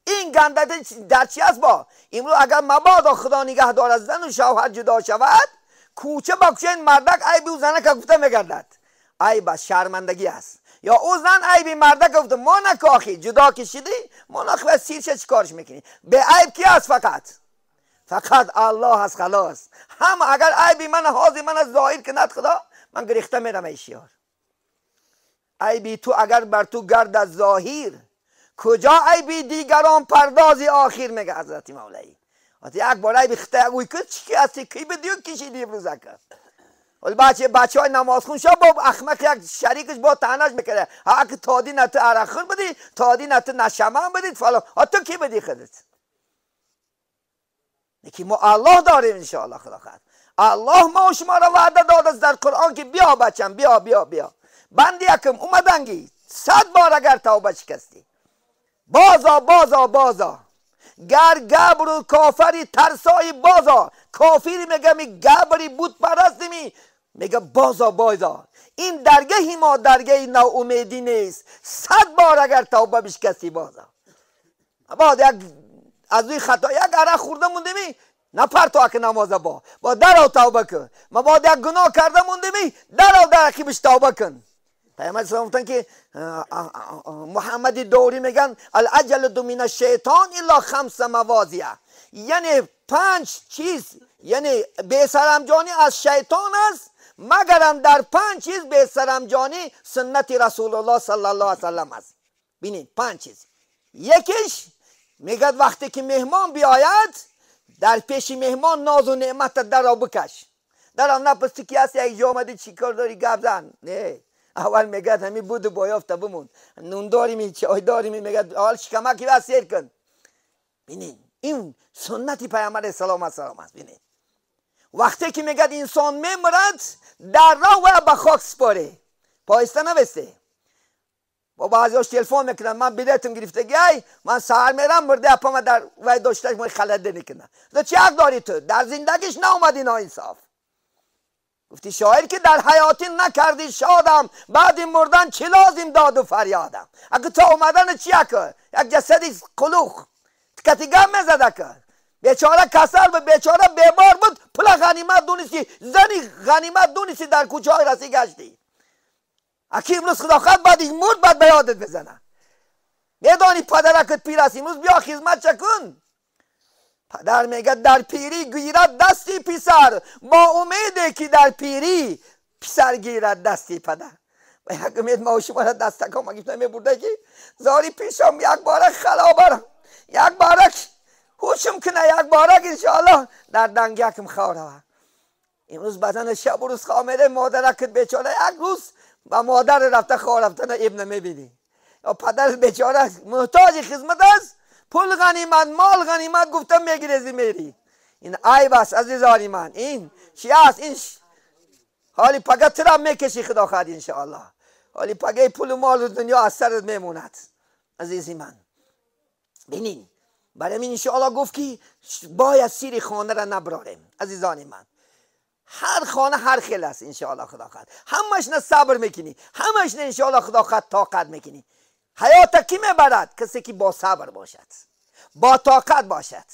این گندده در چی است؟ با امروز اگر مبادا خدا نگه دارد زن و شوهر جدا شود کوچه با کوچه این مردک عیبی او زنه که گفته میگردد عیب شرمندگی است. یا او زن عیبی مردک گفته ما نکاخی جدا کشیدی ما نخواه سیرش چی کارش میکنی. به عیب کی است؟ فقط الله هست خلاص. هم اگر عیبی من حاضی من از ظاهر کند خدا من گریخته میرم ایشیار. عیبی تو اگر بر تو گرد از ظاهر کجا عیبی دیگران پردازی آخر میگه حضرت مولایی. یک بار عیبی خطه اگوی که چی هستی کی به دیو کشیدی امروزه کرد. ولی بچه های نماز خون شا با اخمق یک شریکش با تنش میکنه که تادی نتو عرخون بدی تادی نتو نشمن بدید فلان. تو کی بدی خودت؟ که ما الله داریم انشاءالله خدا خواهد. الله ما و شما را وعده داده است در قرآن که بیا بچم بیا بیا بیا بندی یکم اومدنگی 100 بار اگر توبه شکستی بازا بازا بازا گر گبر و کافری ترسایی بازا کافری میگه می گبری بود پرستی میگه بازا بازا. این درگاهی ما درگاه ناامیدی نیست. 100 بار اگر توبه بشکستی بازا بعد یک از روی خطا یک عرق خورده مونده می نپر تو که نماز با در توبه کن. ما بعد یک گناه کرده مونده می در کی بش توبه کن. پیامبر اسلام گفتن که محمد دوری میگن الاجل من الشیطان الا 5 مواضع. یعنی 5 چیز یعنی بے سرانجامی از شیطان است مگرم در 5 چیز بے سرانجامی سنت رسول الله صلی الله علیه وسلم است. ببینید 5 چیز. یکیش میگه وقتی که مهمان بیاید در پیش مهمان ناز و نعمت در را بکش. در آن نپستی که هست یک جا آمدی چی کار داری گپ زن. نه اول میگه همین بود بایافته بمون نون داری چای داری میگه اول شکمکی و سیر کن. ببینید این سنتی پیامبر اسلام است. ببینید وقتی که میگه انسان میمرد در راه و به خاک سپاره پایسته نوسته. با بعضیاش تلفن میکنن من بلیتم گرفته گی من سهر میرم مرده اپا من در وای داشتش ما خلده میکنن. تو چه حق داری؟ تو در زندگیش ناومدی ناانصاف. گفتی شاعر که در حیاتی نکردی شادم بعد این مردن چه لازم داد و فریادم. اگه تا اومدن چیه که یک جسدی قلوخ تکتیگم میزده که بیچاره کسل به بیچاره بیمار بود پول غنیمت دونستی زنی غنیمت دونستی در کوچه های رسی گشتی. اکی امروز خدا خواهد بعد این مرد بعد به یادت بزنه. میدانی پدرکت پیر است امروز بیا خدمت چکن. پدر میگه در پیری گیرد دستی پسر با امیده که در پیری پسر گیرد دستی پدر. و یک امید ما و شما را دستکا ما گفتم میبرده که زاری پیشم یک بارک خلابرم یک بارک هوشم کنه یک بارک انشاءالله در دنگیکم خواره. امروز بدن شب و روز خامده مادرکت بیچاره یک روز و مادر رفته خواه رفتن ابن میبینی یا پدر بیچاره محتاج خدمت است پول غنیمت مال غنیمت گفتم میگیرزی میری. این عیب است عزیزانی من. این چی است؟ این حالی پگه ترا میکشی خدا خواهد انشاءالله. حالی پگه پول و مال و دنیا از سرت میموند عزیزی من. ببینین برای این انشاءالله گفت که باید سیر خانه را نبراریم. عزیزان من، هر خانه هر خیل است انشاءالله خدا خواهد، همش نه صبر میکنی، همش نه انشاءالله خدا خواهد طاقت میکنی. حیات کی میبرد؟ کسی که با صبر باشد، با طاقت باشد.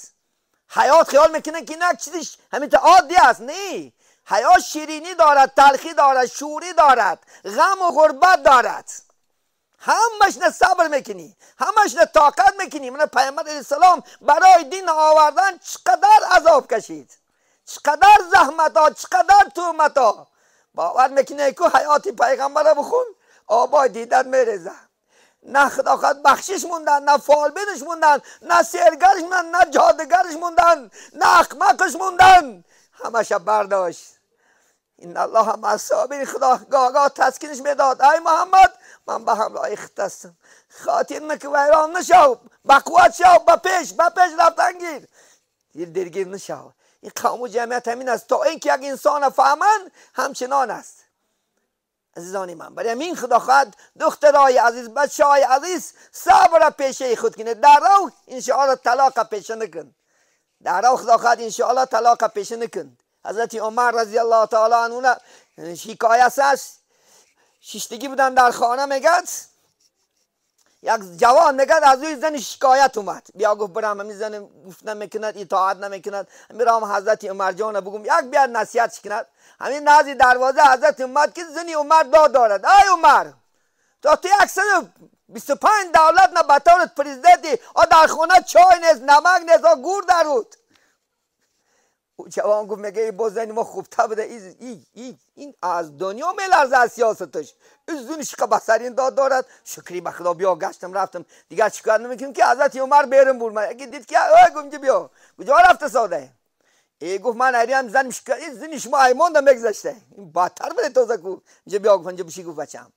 حیات خیال میکنه که نه چیزش همین عادی است. نه، حیات شیرینی دارد، تلخی دارد، شوری دارد، غم و غربت دارد. همش نه صبر میکنی، همش نه طاقت میکنی. من پیامبر علیه السلام برای دین آوردن چقدر عذاب کشید، چقدر زحمت ها، چقدر تهمت ها. باور میکنه که حیات پیغمبر رو بخون آبای دیدن میرزه. نه خدا خواهد بخشش موندن، نه فالبینش موندن، نه سیرگرش موندن، نه جادگرش موندن، نه اخمقش موندن، همش برداشت. این الله هم اصحابی خدا گاه تسکینش میداد. ای محمد من به هم لایق هستم، خاطر نکه ویران نشو، بقوت شو، به پیش رفتن گیر، درگیر نشو. این قوم و جمعیت همین است. تا اینکه یک انسان فهمن همچنان است. عزیزان من، برای همین خدا خواهد دخترای عزیز، بچه های عزیز صبر پیشه خود کنه. در رو انشاءالله طلاق پیشه نکن، در رو خدا خواهد انشاءالله طلاق پیشه نکن. حضرت عمر رضی الله تعالی عنه شکایت است، شیشتگی بودن در خانه، میگد یک جوان میگد از روی زن شکایت اومد. بیا گفت برام همین زن گفتن میکند، اطاعت نمیکند، میرم حضرت عمر جان بگم یک بیاد نصیحت کند. همین نزدیک دروازه حضرت اومد که زنی عمر داد دارد. ای عمر تا تو 125 دولت نه بطورت پرزیدنتی در خانه چای نیست، نمک نیست، گور درود. او جوان گفت میگه ای با زنی ما خوبتر بده، این از دنیا میلرزه از سیاستش. این زنش که بسرین داد دارد. شکری به خدا بیا گشتم رفتم دیگر چیکار نمیکنم که حضرت عمر بیرم بود. من اگه دید که گفت بیا کجا رفته ساده؟ ای گفت من هریم زن شما ایمان دم بگذشته، این بدتر بده توزه کو. اینجا بیا گفت اینجا بشی. گفت بچم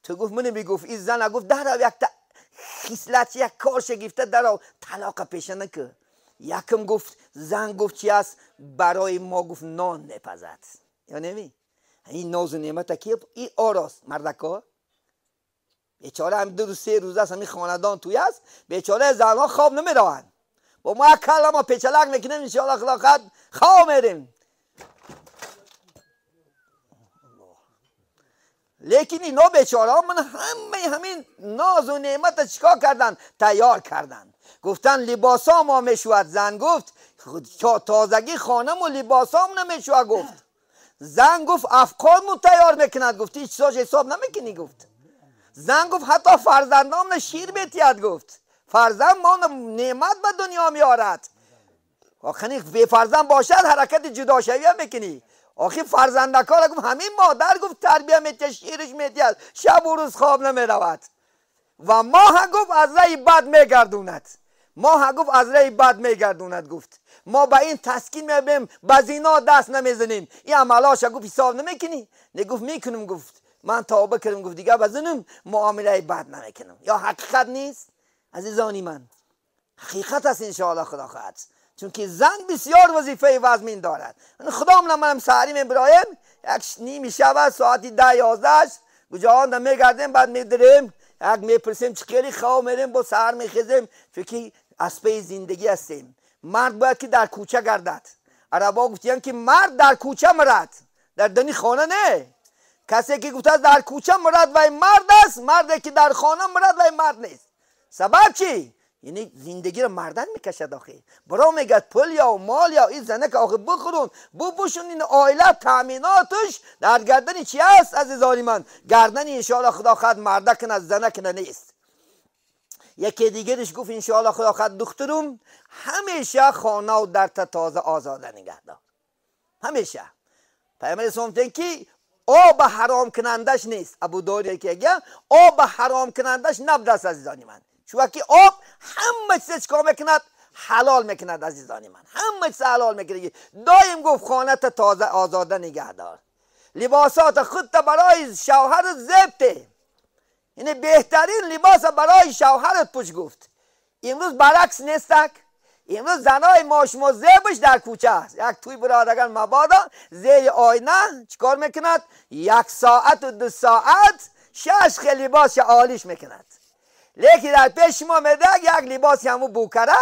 تو گفت من میگفت این زن گفت در یک خصلت یک کار شگفته در طلاق پیشه نکه. یکم گفت زن گفت چی است؟ برای ما گفت نان نپزد. یا نمی این ناز و نعمت که این آراست مردکا بیچاره هم 2-3 روز است همین خاندان توی است، بیچاره زنها خواب نمیروند. با ما یک کلمه پیچلک میکنیم انشاءالله خدا خواهد خواب میریم. لیکن اینا بیچاره ها من همین ناز و نعمت چیکار کردن؟ تیار کردن. گفتن لباسا ما میشود. زن گفت تازگی خانم و لباسام نمیشود. گفت زن گفت افکارمو تیار میکند. گفت هیچ چیزاش حساب نمیکنی. گفت زن گفت حتی فرزندام نه شیر بیتید. گفت فرزند ما نعمت به دنیا میارد. آخه بی فرزند باشد حرکت جدا شوی هم میکنی. آخه فرزندکار گفت همین مادر گفت تربیه میتید، شیرش میتید، شب و روز خواب نمیرود و ماه گفت از رای بد میگردوند. ماه گفت از رای بد میگردوند. گفت ما به این تسکین میبیم به زنا دست نمیزنیم. این عملاش گفت حساب نمیکنی؟ نگفت میکنم. گفت من توبه کردم. گفت دیگه بزنم معامله بد نمیکنم. یا حقیقت نیست عزیزانی من؟ حقیقت است انشاءالله خدا خواهد. چون که زن بسیار وظیفه وزمین دارد. خدا منم سحری میبرایم یک نیم شب ساعتی 10-11 گجاهان میگردیم، بعد میدریم یک میپرسیم چقدر خواه میریم با سحر میخیزیم. فکر اسبه زندگی هستیم. مرد باید که در کوچه گردد. عربا گفتیم که مرد در کوچه مرد، در دنی خانه نه. کسی که گفته در کوچه مرد و مرد است، مردی که در خانه مرد و مرد نیست. سبب چی؟ یعنی زندگی رو مردن میکشد. آخه برا میگد پول یا مال یا این زنه که آخه بخورون بپوشون، این عائله تامیناتش در گردن چی است عزیزانی من؟ گردن انشاءالله خدا خواهد مرده کنه، زنه کنه نیست. یکی دیگرش گفت انشاءالله خدا خواهد دخترم همیشه خانه و در تازه آزاده نگه دار. همیشه پیامبر اسلام که آب حرام کنندش نیست. ابو داود که اگه آب حرام کنندش نبود است عزیزانی من. چون که آب همه چیز چکار میکند؟ حلال میکند عزیزانی من. همه چیز حلال میکند. دایم گفت خانه تازه آزاده نگه دار. لباسات خودت برای شوهر زبطه، یعنی بهترین لباس برای شوهرت پوش. گفت امروز برعکس نیستک. امروز زنای ماشما زبش در کوچه است. یک توی برادران مبادا زیر آینه چیکار میکند؟ 1 ساعت و 2 ساعت 6 خیلی لباس عالیش میکند. لیکن در پیش ما میده یک لباس همو بوکره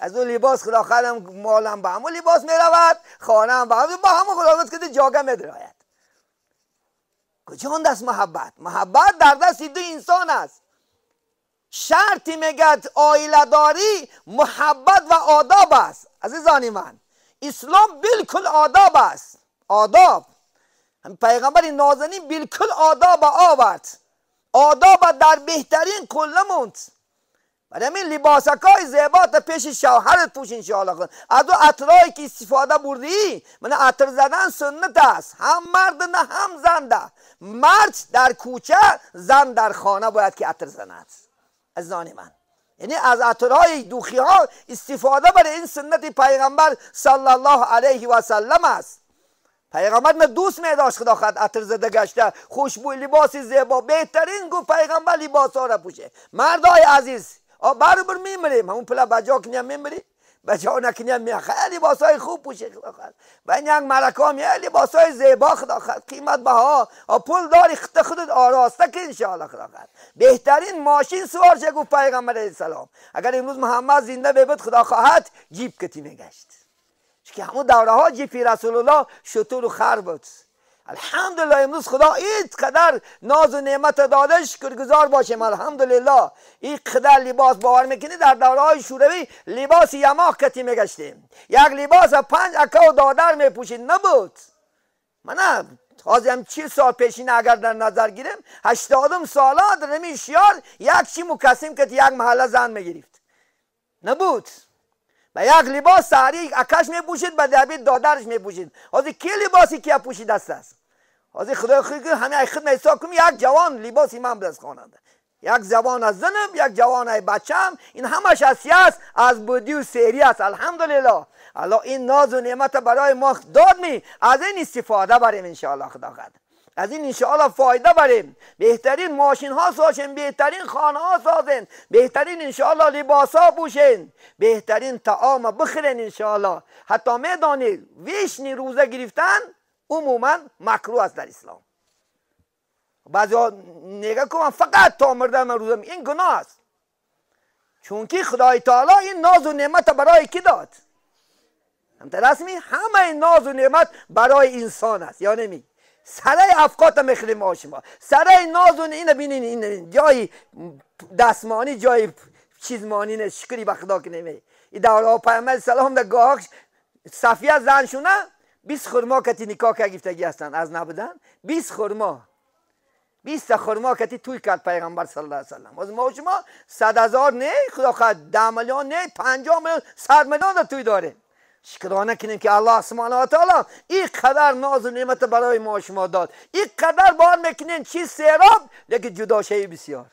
از اون لباس خداخواهم مالم با همون لباس میرود، خانم با همون خداخواست که جاگه میدراید. کجا دست محبت؟ محبت در دست دو انسان است. شرطی میگد آیله داری محبت و آداب است. عزیزان من، اسلام بالکل آداب است. آداب پیغمبر نازنین بالکل آداب آورد. آداب در بهترین کله موند. برای همین لباسکای زیبا تا پیش شوهرت پوش انشاءالله کن. از اون عطرایی که استفاده بردی، من عطر زدن سنت است. هم مرد نه هم زن ده. مرد در کوچه، زن در خانه باید که عطر زند. عزیزان من، یعنی از عطرهای دوخی ها استفاده برای این سنت پیغمبر صلی الله علیه و سلم است. پیغمبر نه دوست می داشت خدا خد عطر زده گشته، خوشبوی لباس زیبا، بهترین گفت پیغمبر لباس ها را پوشه. مردای عزیز، برابر میمریم، همون پلا بجا کنیم میمریم، بجا نکنیم میمریم. خیلی لباس های خوب پوشه خدا خد. و این یک ملکه هم لباس های زیبا خدا خد، قیمت بها، پول داری خودت آراسته که انشاءالله خدا خد. بهترین ماشین سوار شه گفت پیغمبر علیه السلام. اگر امروز محمد زنده ببود خدا خواهد جیب کتی میگشت، که همون دوره ها جیپی رسول الله شطور و خر بود. الحمدلله امروز خدا اینقدر ناز و نعمت داده، شکرگزار باشیم. الحمدلله اینقدر لباس باور میکنی در دوره های شوروی لباس یماق کتی میگشتیم، یک لباس 5 اکه و دادر میپوشید نبود. من تازه هم 40 سال پیشین اگر در نظر گیریم 80 ساله در همین شیار یک چی مکسیم که یک محله زن میگرفت نبود. و یک لباس ساری اکش میپوشید، به دربی دادرش میپوشید. حاضر کی لباسی که پوشید است؟ حاضر خدا خیلی همه خدمت حساب کنیم یک جوان لباسی من بدست خواننده، یک جوان از زنم، یک جوان از بچم، این همش اسیه است، از بودی و سیری است. الحمدلله الله این ناز و نعمت برای ما داد می، از این استفاده بریم انشاءالله خدا خد. از این انشاءالله فایده بریم. بهترین ماشین ها سازین، بهترین خانه ها سازین، بهترین انشاءالله لباس ها پوشین، بهترین طعام بخورین انشاءالله. حتی میدانید ویشنی روزه گرفتن عموما مکروه است در اسلام. بعضی ها نگه کنم فقط تا مرده من روزه، این گناه است. چون که خدای تعالی این ناز و نعمت برای کی داد؟ رسمی همه این ناز و نعمت برای انسان است. یا نمی سرای افقات میخریم ما شما، سرای ناز و اینه بینین، این جای دستمانی، جای چیزمانی نه، شکری به خدا که نمی. این دوره پیامبر سلام در گاهش صفیه زنشونه 20 خرما کتی نکاح که گفتگی هستن از نبودن، 20 خرما 20 خرما کتی توی کرد پیغمبر صلی الله علیه و سلم. از ما شما 100,000 نه خدا خواهد 10 میلیون نه 50 میلیون 100 میلیون توی داره. شکرانه کنیم که الله سبحانه و تعالی این قدر ناز و نعمت برای ما شما داد. این قدر باور میکنین چیز سیراب لیکن جدا شی بسیار.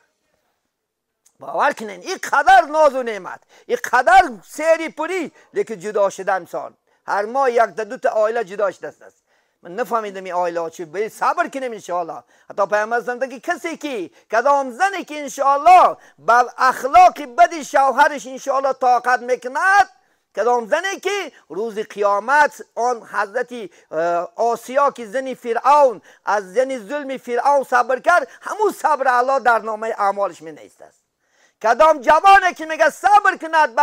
باور کنین این قدر ناز و نعمت، این قدر سیری پوری لیکن جدا شدن سال. هر ماه یک دو تا عائله جدا شده است. من نفهمیدم این عائله چی، باید صبر کنیم ان شاء الله. حتی پیامبر گفتند که کسی که کدام زنی که ان شاء الله با اخلاق بد شوهرش ان شاء الله طاقت میکند، کدام زنی که روز قیامت آن حضرت آسیا که زنی فرعون از زنی ظلم فرعون صبر کرد، همون صبر الله در نامه اعمالش می نوشته است. کدام جوانی که میگه صبر کند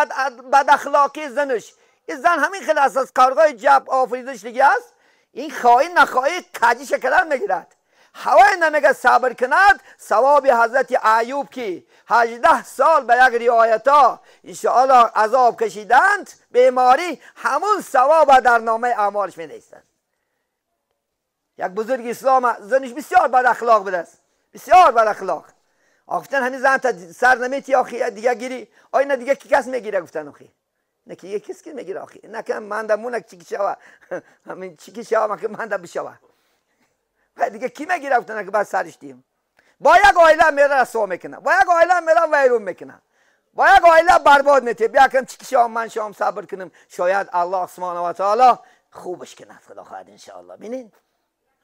بد اخلاقی زنش، این زن همین خیلی اساس کارگاه جب آفریدش دیگه است. این خواهی نخواهی کجی شکلن میگیرد. هوای نمیگه صبر کند، ثواب حضرت ایوب که 18 سال به یک رعایت ها انشاءالله عذاب کشیدند بیماری، همون ثواب در نامه اعمالش می نویسند. یک بزرگ اسلام زنش بسیار بد اخلاق بوده است، بسیار بد اخلاق. گفتن همین زن تا سر نمیتی آخی دیگه گیری، آینه دیگه کی کس میگیره؟ گفتن آخی نه که یک کس که میگیره آخی نه که من دمونک چیکی شوا همین چیکی شوا من که من دم بشوا دیگه کی میگیره؟ گفتن که بعد سرش دیم. با یک عائله میره رسوا میکنه، با یک عائله میره ویرون میکنه، با یک عائله برباد میته. بیا کم چیکی شوا من شام صبر کنم، شاید الله سبحانه و تعالی خوبش کنه خدا خواهد ان شاء الله. ببینید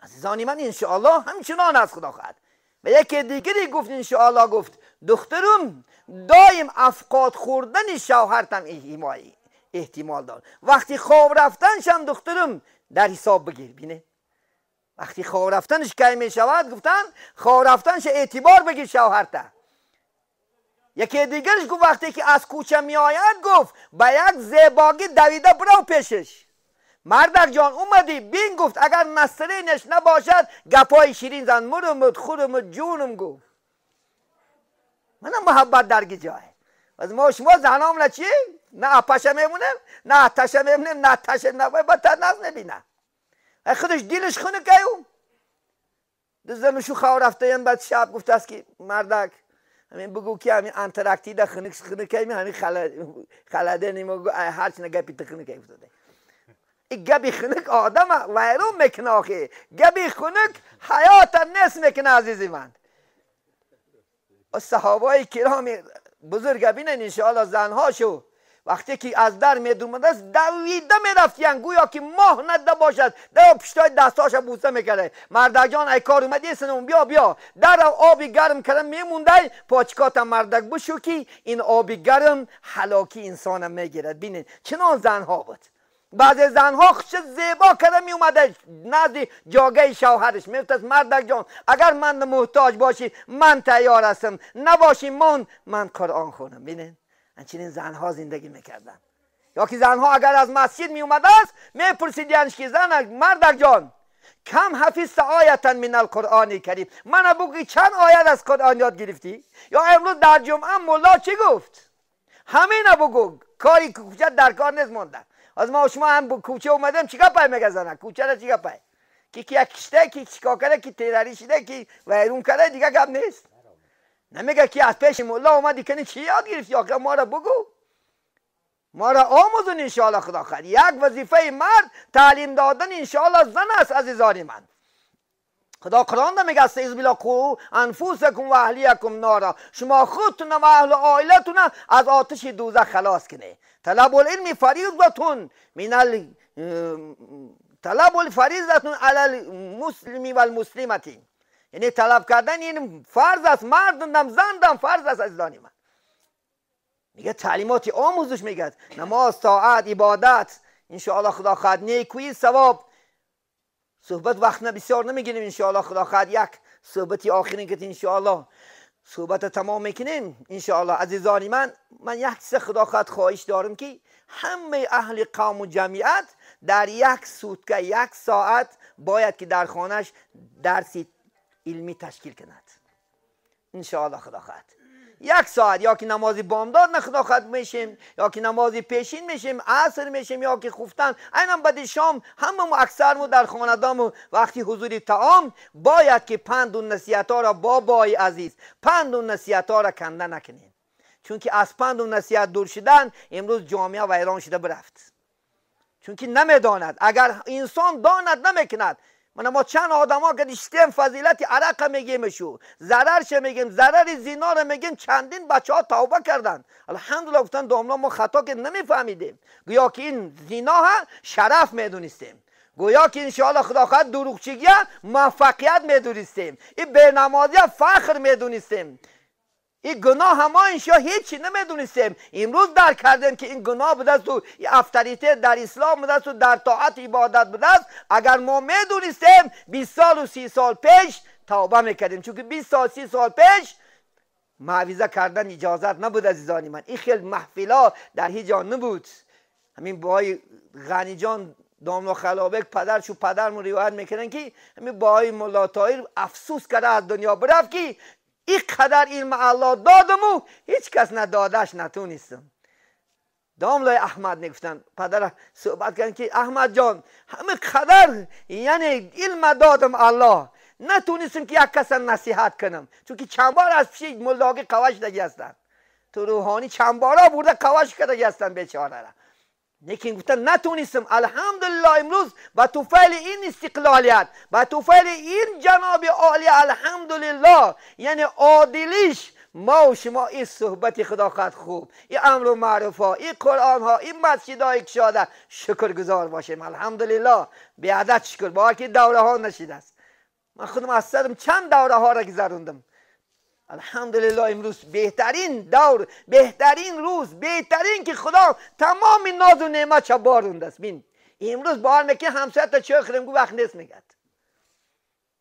عزیزانی من ان شاء الله همچنان از خدا خواهد. و یکی دیگری گفت ان شاء الله، گفت دخترم دایم افقاد خوردن شوهرتم احتمال دار، وقتی خواب رفتنش هم دخترم در حساب بگیر. بینه وقتی خواب رفتنش کی می شود؟ گفتن خواب رفتنش اعتبار بگیر شوهرت. یکی دیگرش گفت وقتی که از کوچه می آید گفت با یک زیباگی دویده برو پیشش. مردک جان اومدی بین گفت اگر نسرینش نباشد گپای شیرین زن مرمت خورمت جونم گفت. منم محبت در جای از ما شما زنام را چی؟ نه اپشه میمونم نه اتشه میمونم نه اتشه نباید با تنز نبینم. خودش دیلش خونه کهیو دزنشو خواه رفته یم بعد شب گفت است که مردک همین بگو که همین انترکتی ده خونه کهیم همین خلده نیمو هرچی نگپی تخونه که افتاده. این گبی خونک آدم ویرون میکنه آخه گبی خونک حیات نس میکنه عزیزی من. صحابه کرام بزرگ بینن انشاءالله زنهاشو وقتی که از در میدومده است دویده میرفتین گویا که ماه نده باشد در پشتای دستاشو بوسه میکرده. مردک جان ای کار اومدی سنم بیا بیا در آبی گرم کردن میمونده پاچکات مردک بشو که این آبی گرم هلاکی انسانم میگیرد. بینین چنان زنها بود. بعضی زنها چه زیبا کرده می اومده نزد جاگه شوهرش میگفت مردک جان اگر من محتاج باشی من تیار هستم نباشی من قرآن خونم. ببینید همچنین زنها زندگی میکردن. یا که زنها اگر از مسجد می اومده است میپرسیدنش که زن مردک جان کم حفظت آیتا من القرآن کریم من بگو چند آیت از قرآن یاد گرفتی؟ یا امروز در جمعه مولا چی گفت؟ همین بگو کاری کوچه در کار نیست مونده. از ما شما هم کوچه اومدم چیکار پای میگذارن کوچه را چیکار پای کی کشته کی چیکار کرده کی تیراری شده کی ویرون کرده دیگه گپ نیست. نمیگه کی از پیش مولا اومدی کنی چی یاد گرفتی آخه ما را بگو ما را آموزون ان شاء الله. خدا خیر یک وظیفه مرد تعلیم دادن ان شاء الله زن است عزیزان من. خدا قرآن میگه استعیذ بالله قوا انفسکم و اهلیکم نارا شما خودتون و اهل عائلتون از آتش دوزخ خلاص کنه. طلب العلم فریضة من طلب الفریضة علی المسلم و المسلمة یعنی طلب کردن این فرض است مردم زندم فرض است عزیزان من. میگه تعلیمات آموزش میگه نماز طاعت عبادت ان شاء الله خدا خواهد نیکویی ثواب. صحبت وقت بسیار نمیگیریم ان شاء الله خدا خواهد یک صحبتی آخرین که ان شاء الله صحبت تمام میکنیم ان شاء الله. عزیزان من یک چیز خدا خواهد خواهش دارم که همه اهل قوم و جمعیت در یک سوتکه یک ساعت باید که در خانهش درسی علمی تشکیل کند ان شاء الله خدا خواهد. یک ساعت یا که نمازی بامداد نخدا خواهد میشیم یا که نمازی پیشین میشیم عصر میشیم یا که خفتن اینم بعد شام همه اکثرمو در خاندامو وقتی حضوری طعام باید که پند و نصیحت ها را بابای عزیز پند و نصیحت ها را کنده نکنیم. چون که از پند و نصیحت دور شدن امروز جامعه ویران شده برفت. چون که نمیداند اگر انسان داند نمیکند. ما چند آدم ها که اشتیم فضیلت عرق میگیم شو ضررش میگیم ضرر زینا رو میگیم چندین بچه ها توبه کردن الحمدلله گفتن داملا ما خطا که نمیفهمیدیم گویا که این زینا ها شرف میدونستیم گویا که انشاءالله خدا خواهد دروغچگی موفقیت میدونستیم این بینمازی فخر میدونستیم این گناه هم انشاء هیچی نمیدونستیم. امروز درک کردیم که این گناه بوده است و افتریته در اسلام بوده است و در طاعت عبادت بوده است. اگر ما میدونستیم 20 سال و 30 سال پیش توبه میکردیم. چون که 20 سال 30 سال پیش معویزه کردن اجازت نبود عزیزان من. این خیلی محفلا در هیچ جا نبود. همین بای غنی جان داملا خلابک پدرمون روایت میکنن که همین بای مولا طاهر افسوس کرده از دنیا برفت که این قدر علم الله دادم و هیچ کس ندادش نتونستم. داملای احمد میگفتن پدر صحبت کردن که احمد جان همه قدر یعنی علم دادم الله نتونستم که یک کس نصیحت کنم. چون که چند بار از پیش ملاقی قواش دگی هستن تو روحانی چند بارا برده قواش کرده هستن بیچاره را. لیکن گفتن نتونستم. الحمدلله امروز با توفیل این استقلالیت با توفیل این جناب عالی الحمدلله یعنی عادلیش ما و شما این صحبت خدا خواهد خوب این امر و معروف ها این قرآن ها این مسجد های کشاده شکرگزار باشیم الحمدلله به عدد شکر با که دوره ها نشید است. من خودم از سرم چند دوره ها را گذروندم الحمدلله. امروز بهترین دور بهترین روز بهترین که خدا تمام ناز و نعمت چه بارونده است. بین امروز بار میکنه همسایت تا چه خرم گو وقت نیست میگد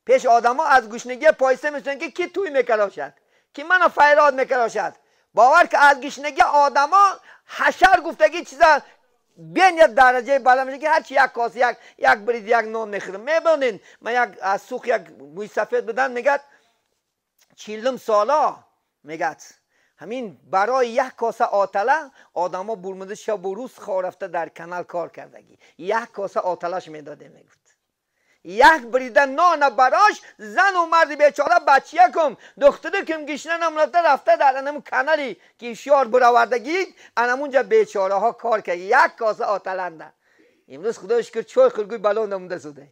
پیش آدم ها از گوشنگی پایسته میشن که کی توی میکراشد کی منو فیراد میکراشد باور که از گشنگی آدما حشر گفتگی چیزا بین یک درجه بالا میشه که هرچی یک کاسه یک برید یک نان میخورم. میبینین من یک از سوخ یک موی سفید بدن میگه 40 سالا میگه همین برای یک کاسه آتله آدما برمده شب و روز خواه رفته در کانال کار کردگی. یک کاسه آتلش میداده. میگفت یک بریده نان براش زن و مرد بیچاره بچه کم دختری کم گشنه نمونده رفته در انمون کانالی که شیار براوردگی انمونجا بیچاره ها کار کرد. یک کاسه آتلنده. امروز خدا شکر چای خورگوی بلا نمونده سوده.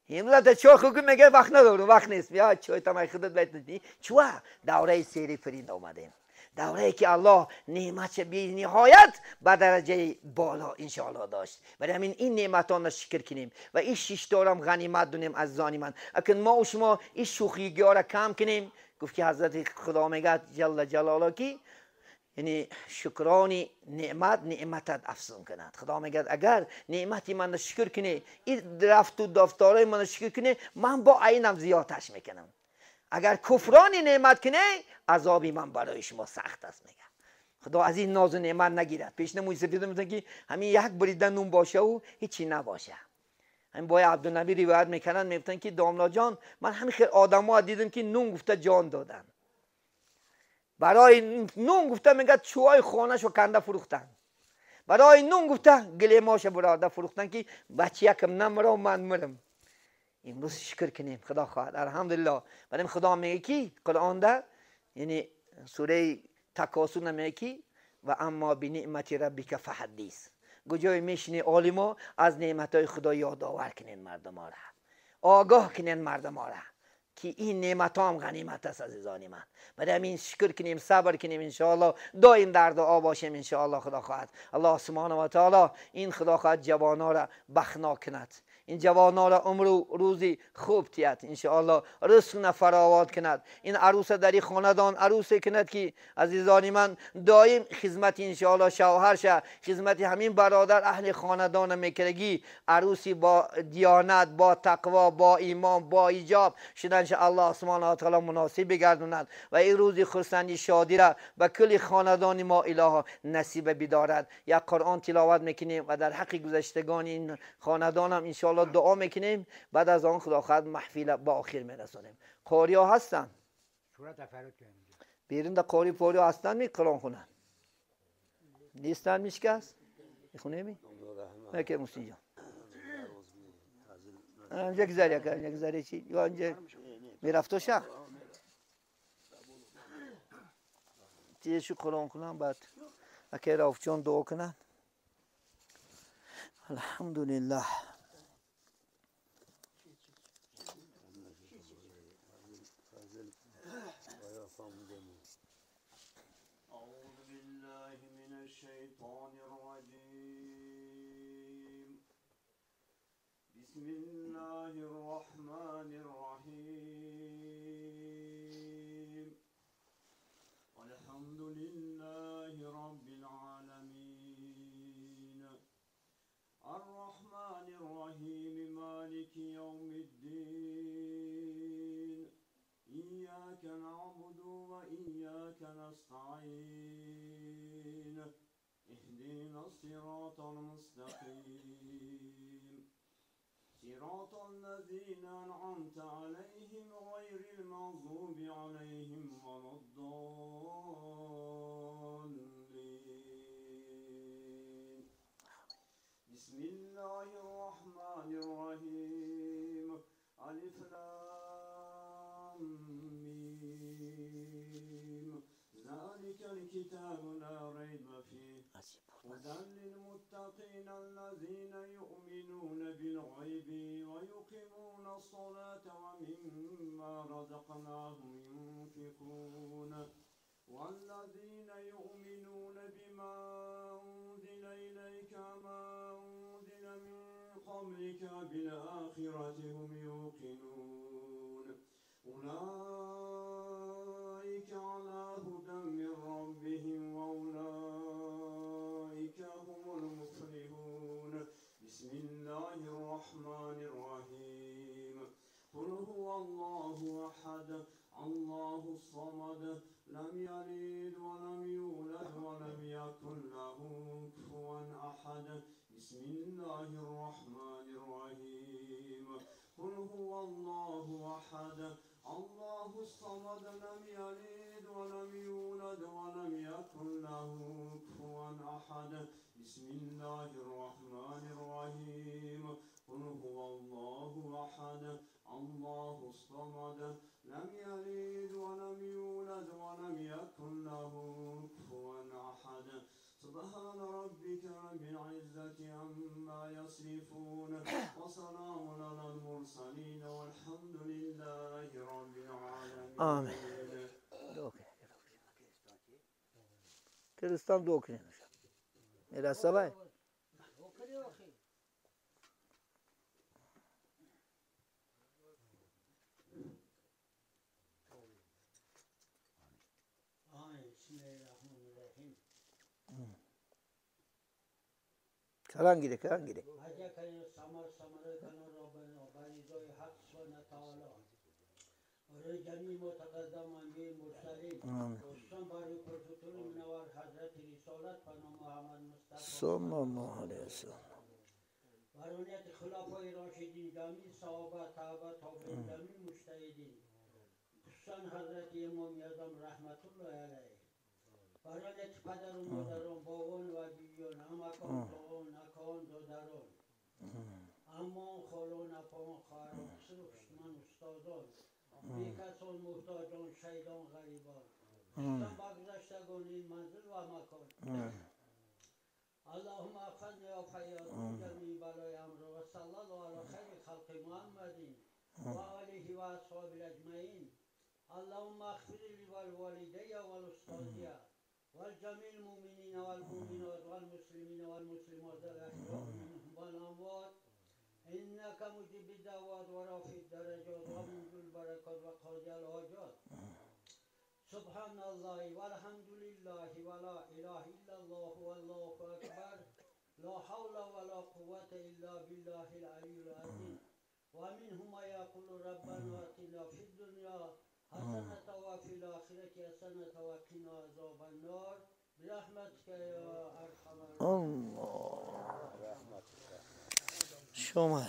امروز تا چای خورگوی میگه وقت ندارم، وقت نیست، بیا چای تمای خودت بیت. چوا دوره سیری فرید آمدیم، دوره‌ای که الله نعمت بی نهایت به درجه بالا انشاءالله داشت. برای همین این نعمتان را شکر کنیم و این شش دارم غنیمت دونیم از زانی من. اگر ما و شما این شوخیگی ها را کم کنیم، گفت که حضرت خدا میگه جل جلاله که یعنی شکرانی نعمتت افزون کند. خدا میگه اگر نعمتی من را شکر کنی، این رفت و دفترهای من را شکر کنی، من با عینم زیادش میکنم. اگر کفرانی نعمت کنه عذابی من برای شما سخت است. میگه خدا از این ناز و نعمت نگیرد. پیش نموی سفید میگن که همین یک بریده نون باشه و هیچی نباشه. همین بای عبدالنبی روایت میکنن، میگفتن که داملا جان من همین خیلی آدما دیدم که نون گفته جان دادن. برای نون گفته میگه چوهای خانهشو کنده فروختن. برای نون گفته گلیماش براده فروختن که بچه یکم نمره و من مرم. امروز شکر کنیم خدا خواهد. الحمدلله. برای خدا میگه که قرآن ده یعنی سوره تکاسر میگه که و اما بنعمت ربک فحدث. گوجای میشنی عالما از نعمتهای خدا یادآور کنین مردم را، آگاه کنین مردم را که این نعمت هم غنیمت است عزیزان من. برای همین شکر کنیم، صبر کنیم، انشاءالله دائم در دعا باشیم انشاءالله. خدا خواهد الله سبحانه و تعالی این خدا خواهد جوانا را بخنا کند، این جوانا را عمر و روزی خوب تیت انشاءالله رزق فراوان کند. این عروس در این خاندان عروسی کند که عزیزان من دائم خدمت انشاءالله شوهرش، خدمت همین برادر اهل خاندان میکرگی، عروسی با دیانت، با تقوا، با ایمان، با حجاب شدن الله سبحانه و تعالی مناسب بگرداند و این روزی خرسندی شادی را به کل خاندان ما الهی نصیب بدارد. یک قرآن تلاوت میکنیم و در حق گذشتگان این خاندان هم انشاءالله دعا میکنیم. بعد از آن خدا خواهد محفل با آخر میرسونیم. قاری ها هستن بیرون در قاری پوری هستن می قرآن خونن نیستن میشکست میخونه می مکه موسی جان یک ذره چی یا اینجا میرفت و شخ تیشو قرآن کنن. بعد اکه رفت جان دعا کنن. الحمدلله. أعوذ بالله من الشيطان الرجيم. بسم الله الرحمن الرحيم. الحمد لله رب العالمين الرحمن الرحيم مالك يوم الدين إياك نعبد وإياك نستعين اهدنا الصراط المستقيم صراط الذين أنعمت عليهم غير المغضوب عليهم ولا الضالين. بسم الله الرحمن الرحيم ألف لام ميم ذلك الكتاب لا ريب فيه هدى للمتقين الذين يؤمنون بالغيب ويقيمون الصلاة ومما رزقناهم ينفقون والذين يؤمنون بما أنزل إليك ما أنزل من قبلك بالآخرة هم يوقنون أولئك على هدى من ربهم وأولئك هم المفلحون. بسم الله الرحمن الرحيم قل هو الله أحد الله الصمد لم يلد ولم يولد ولم يكن له كفوا أحد بسم الله الرحمن الرحيم قل هو الله أحد الله الصمد لم يلد ولم يولد ولم يكن له كفوا أحد بسم الله الرحمن الرحيم قل هو الله أحد الله الصمد لم يلد ولم يولد ولم يكن له كفوا أحد سبحان ربك رب العزة عما يصفون وسلام على المرسلين والحمد لله رب العالمين آمين. کردستان دو کنیم میرا سبای کران گیره جميع متقدم انبیاء مرسلین خصوصا برای پرفتور منور حضرت رسالت پناه محمد مصطفی صلی الله علیه وسلم برانیت خلفای راشدین جميع صحابه تابع تابعین جميع مجتهدین خصوصا حضرت امام اعظم رحمت الله علیه برانیت پدر و مادران باوان و بیبیان عمکان تاوان اکان دادران عمان خالان اپان خواهران پسر و پشتمان استادان بیکسان محتاجان شیدان غریبان خصوصا بگذشتگان این منزل و مکان اللهم احفظنی و فیاض جمیع بلای امر و صلی الله علی خیر خلق محمدین و آله و اصحاب اجمعین اللهم اغفر لی والوالدی والاستاذی والجمیع المؤمنین والمؤمنات والمسلمین والمسلمات الاحیاء منهم والاموات إنك مجيب الدعوات ورافع الدرجات ومنزل البركات وقاضي الحاجات سبحان الله والحمد لله ولا إله إلا الله والله أكبر لا حول ولا قوة إلا بالله العلي العظيم ومنهم ما يقول ربنا آتنا في الدنيا حسنة وفي الآخرة حسنة وقنا عذاب النار برحمتك يا أرحم الراحمين الله شما